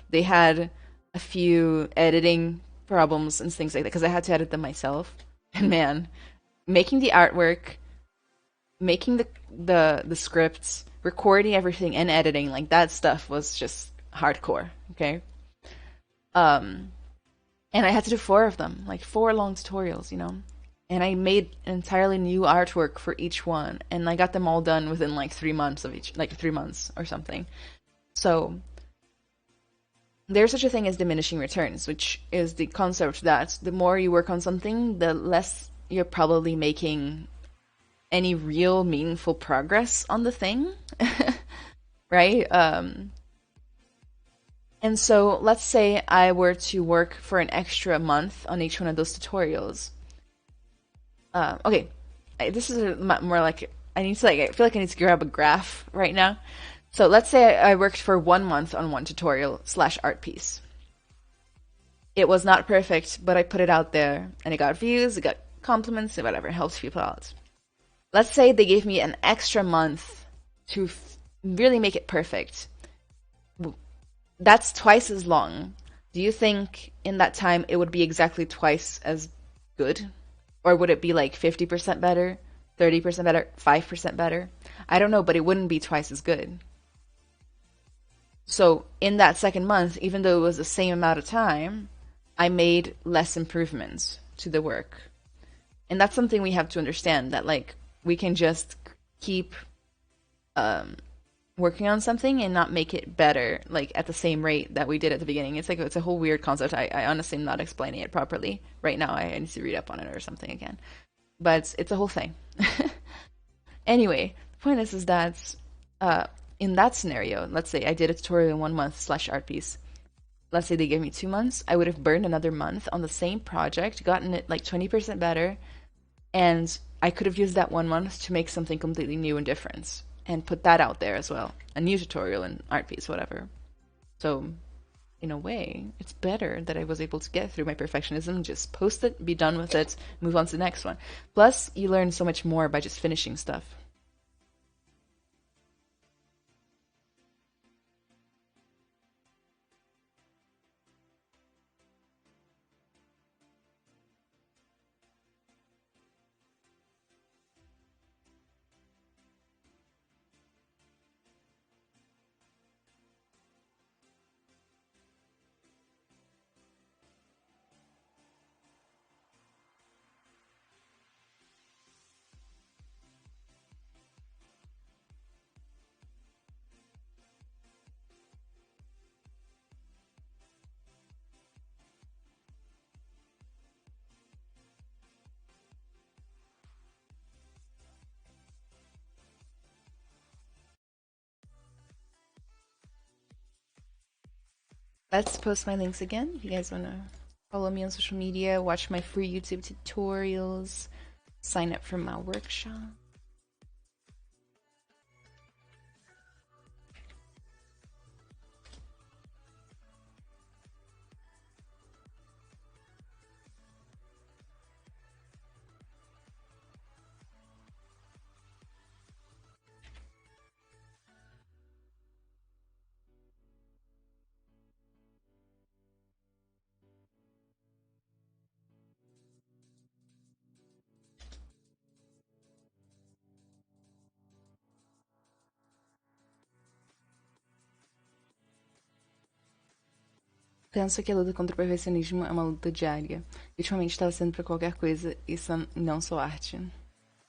They had a few editing problems and things like that because I had to edit them myself. And man, making the artwork, making the scripts, recording everything and editing, like that stuff was just hardcore, okay? Um and I had to do four of them, like four long tutorials, And I made entirely new artwork for each one, and I got them all done within like 3 months of each, like 3 months or something. So there's such a thing as diminishing returns, which is the concept that the more you work on something, the less you're probably making any real meaningful progress on the thing, right? And so let's say I were to work for an extra month on each one of those tutorials. Okay, this is more like I need to like I feel like I need to grab a graph right now. So let's say I worked for 1 month on one tutorial slash art piece. It was not perfect, but I put it out there and it got views, it got compliments, and whatever, it helps people out. Let's say they gave me an extra month to really make it perfect. That's twice as long. Do you think in that time it would be exactly twice as good? Or would it be like 50% better, 30% better, 5% better? I don't know, but it wouldn't be twice as good. So in that second month, even though it was the same amount of time, I made less improvements to the work. And that's something we have to understand that like we can just keep um, working on something and not make it better like at the same rate that we did at the beginning. It's like it's a whole weird concept. I honestly am not explaining it properly right now. I need to read up on it or something again. But it's a whole thing. Anyway, the point is that in that scenario, let's say I did a tutorial in 1 month slash art piece. Let's say they gave me 2 months. I would have burned another month on the same project, gotten it like 20% better, and I could have used that 1 month to make something completely new and different and put that out there as well. A new tutorial and art piece, whatever. So, in a way, it's better that I was able to get through my perfectionism, just post it, be done with it, move on to the next one. Plus, you learn so much more by just finishing stuff. Let's post my links again if you guys want to follow me on social media, watch my free YouTube tutorials, sign up for my workshop. Penso que a luta contra o perfeccionismo é uma luta diária. Ultimamente estava sendo pra qualquer coisa, isso não sou arte.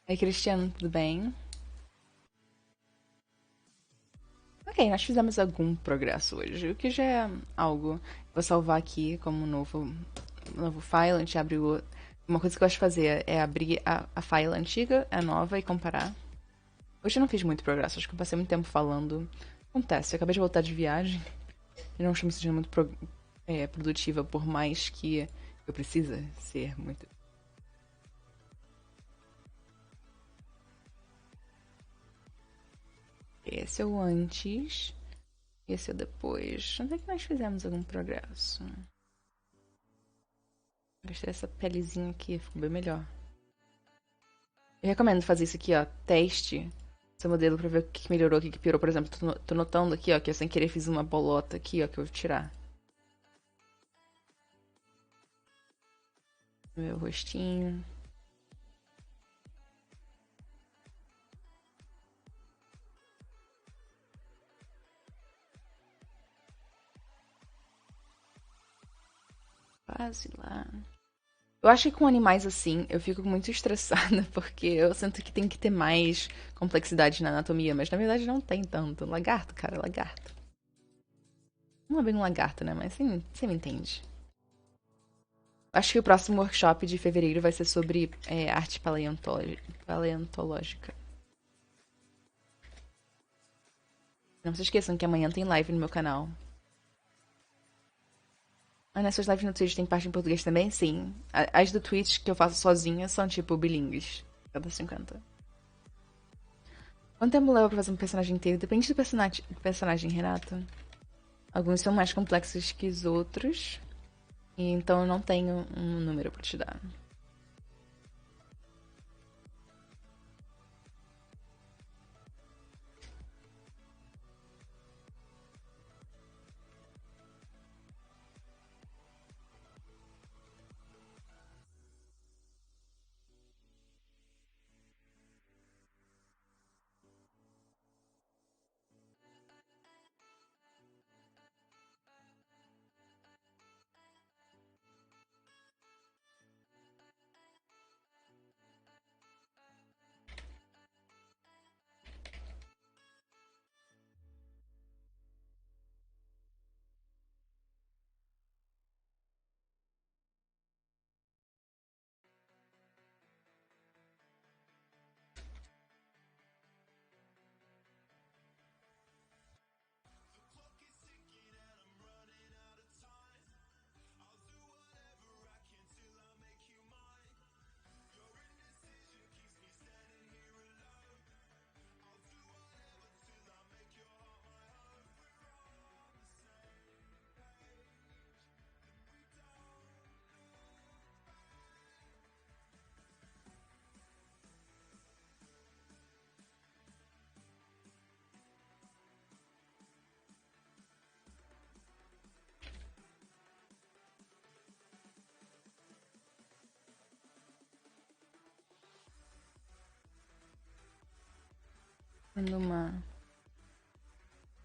Oi, Cristiano, tudo bem? Ok, nós fizemos algum progresso hoje, o que já é algo. Vou salvar aqui como novo file, a gente abre o. Uma coisa que eu gosto de fazer é abrir a file antiga, a nova e comparar. Hoje eu não fiz muito progresso, acho que eu passei muito tempo falando. Acontece, eu acabei de voltar de viagem e não estou me sentindo muito produtiva, por mais que eu precisa ser muito. Esse é o antes, esse é o depois. Onde é que nós fizemos algum progresso? Gostei dessa pelezinha aqui, ficou bem melhor. Eu recomendo fazer isso aqui, ó, teste seu modelo pra ver o que melhorou, o que piorou. Por exemplo, tô notando aqui, ó, que eu sem querer fiz uma bolota aqui, ó, que eu vou tirar. Meu rostinho. Quase lá. Eu acho que com animais assim, eu fico muito estressada, porque eu sinto que tem que ter mais complexidade na anatomia, mas na verdade não tem tanto. Lagarto, cara, lagarto. Não é bem um lagarto, né? Mas você me entende. Acho que o próximo workshop de fevereiro vai ser sobre arte paleontológica. Não se esqueçam que amanhã tem live no meu canal. Ah, nessas lives no Twitch tem parte em português também? Sim. As do Twitch que eu faço sozinha são tipo bilíngues. Cada 50. Quanto tempo leva pra fazer um personagem inteiro? Depende do personagem, Renato. Alguns são mais complexos que os outros. E então eu não tenho um número pra te dar. Dando uma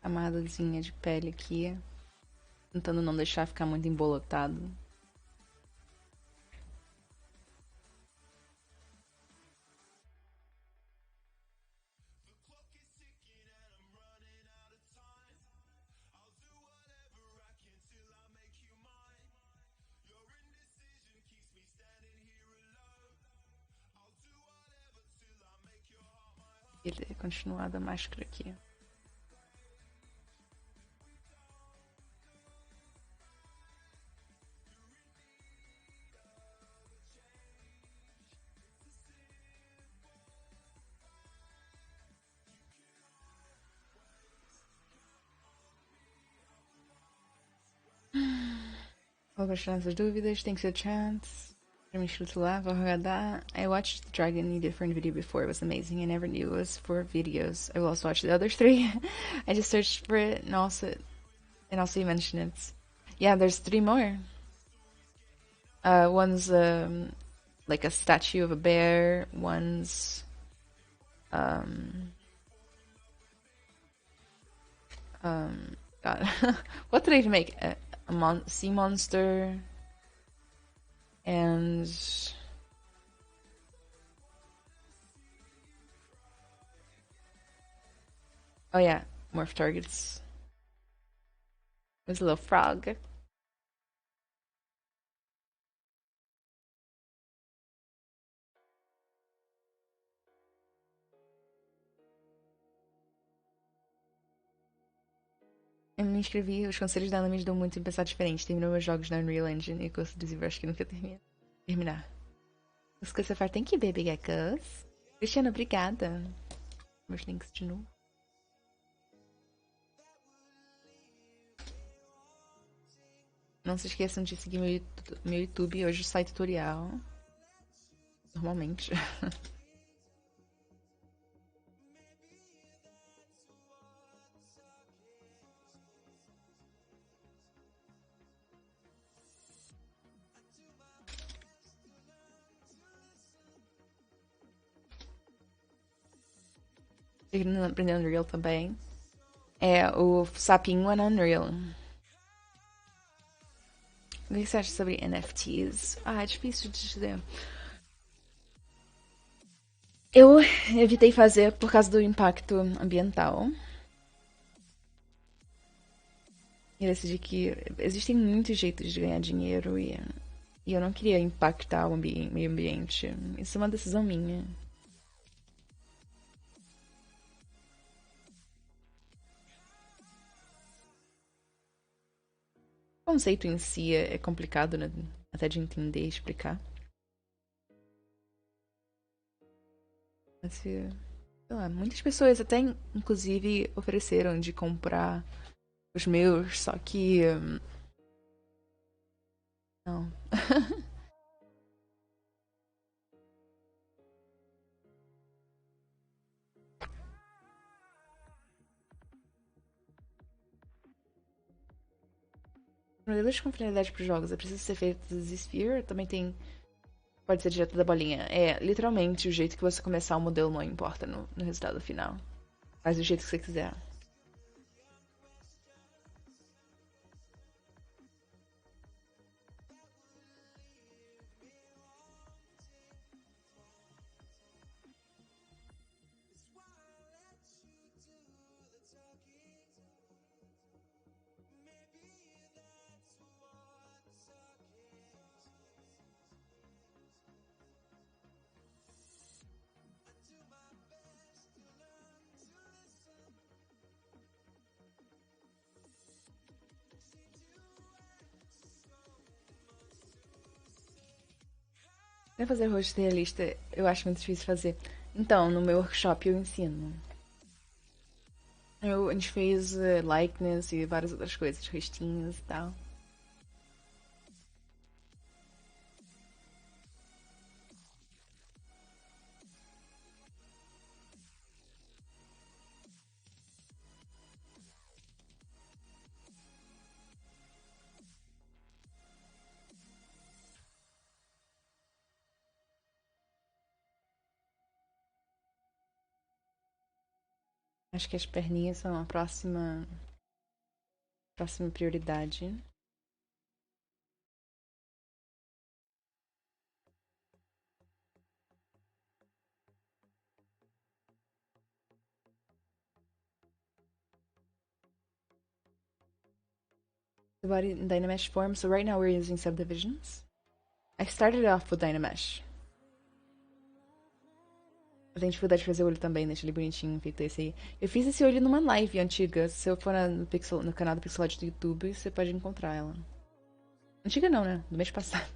camadazinha de pele aqui. Tentando não deixar ficar muito embolotado. E continuar da máscara aqui. Vou baixar essas dúvidas. Thanks for the chance. Pra me inscrito lá, vou rodar. I watched the Dragon in a different video before. It was amazing. I never knew it was 4 videos. I will also watch the other 3. I just searched for it and also you mentioned it. Yeah, there's 3 more. One's like a statue of a bear. One's God, what did I even make? sea monster, and oh yeah, morph targets. There's a little frog. Eu me inscrevi, os conselhos dela me ajudam muito em pensar diferente. Terminou meus jogos na Unreal Engine e curso de ZBrush que nunca terminar. Os que você faz tem que baby geckos. Cristiana, obrigada. Meus links de novo. Não se esqueçam de seguir meu YouTube. Hoje sai tutorial. Normalmente. Aprender Unreal também. É, o sapinho é na Unreal. O que você acha sobre NFTs? Ah, é difícil de dizer. Eu evitei fazer por causa do impacto ambiental. E decidi que existem muitos jeitos de ganhar dinheiro e eu não queria impactar o meio ambiente. Isso é uma decisão minha. O conceito em si é complicado, né? Até de entender e explicar. Mas, sei lá, muitas pessoas até, inclusive, ofereceram de comprar os meus, só que... não. Modelos de confiabilidade para os jogos é preciso ser feito do Z-Sphere? Também tem... Pode ser direto da bolinha. É, literalmente, o jeito que você começar o modelo não importa no resultado final. Faz do jeito que você quiser. Pra fazer rosto realista, eu acho muito difícil fazer. Então, no meu workshop eu ensino. A gente fez likeness e várias outras coisas, rostinhos e tal. Acho que as perninhas são a próxima prioridade. The body in Dynamesh form. So right now we're using subdivisions. I started off with Dynamesh. Eu tenho dificuldade de fazer olho também, deixa ele bonitinho, feito esse aí. Eu fiz esse olho numa live antiga. Se eu for no canal do Pixologic do YouTube, você pode encontrar ela. Antiga não, né? Do mês passado.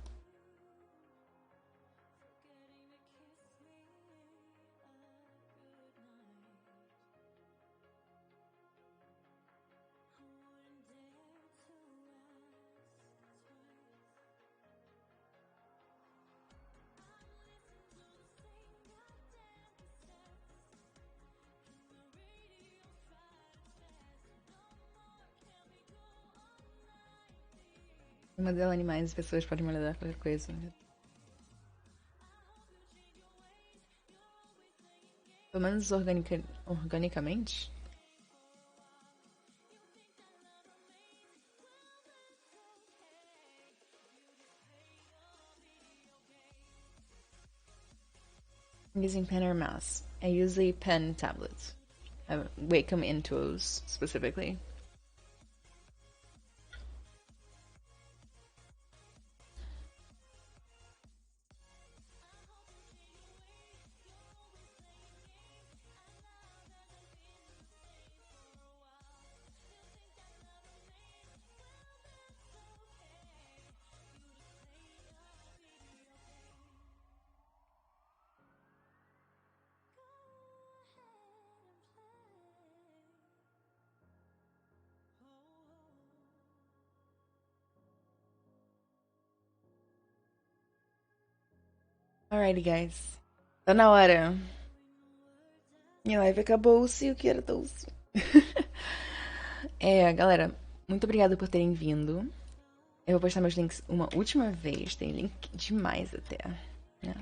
No modelo animais, as pessoas podem modelar qualquer coisa. Pelo menos organicamente. I'm using pen or mouse. I use a pen tablet. Wacom Intuos specifically. Alrighty, guys. Tá na hora. Minha live acabou-se, eu quero doce. Galera, muito obrigada por terem vindo. Eu vou postar meus links uma última vez. Tem link demais até, né?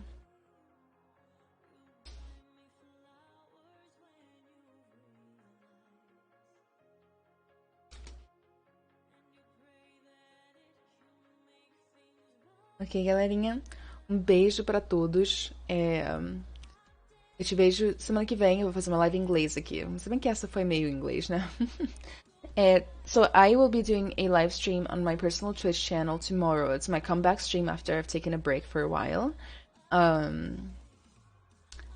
Ok, galerinha. Um beijo pra todos. Eu te vejo semana que vem. Eu vou fazer uma live em inglês aqui. Se bem que essa foi meio inglês, né? So I will be doing a live stream on my personal Twitch channel tomorrow. It's my comeback stream after I've taken a break for a while.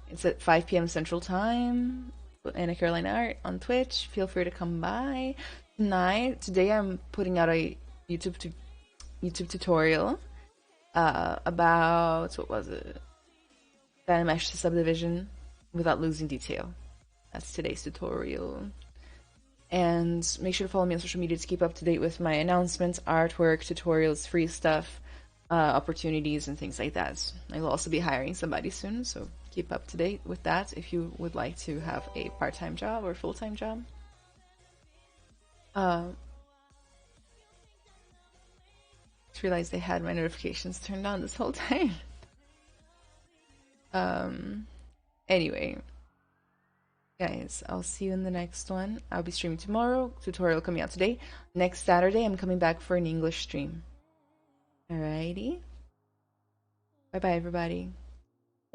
It's at 5 p.m. Central Time. Anna Carolina Art on Twitch. Feel free to come by. Today I'm putting out a YouTube tutorial about, what was it? Dynamesh subdivision without losing detail. That's today's tutorial. And make sure to follow me on social media to keep up to date with my announcements, artwork, tutorials, free stuff, opportunities, and things like that. I will also be hiring somebody soon, so keep up to date with that if you would like to have a part-time job or full-time job. Just realized I had my notifications turned on this whole time. Anyway, guys, I'll see you in the next one. I'll be streaming tomorrow. Tutorial coming out today. Next Saturday, I'm coming back for an English stream. Alrighty. Bye-bye, everybody.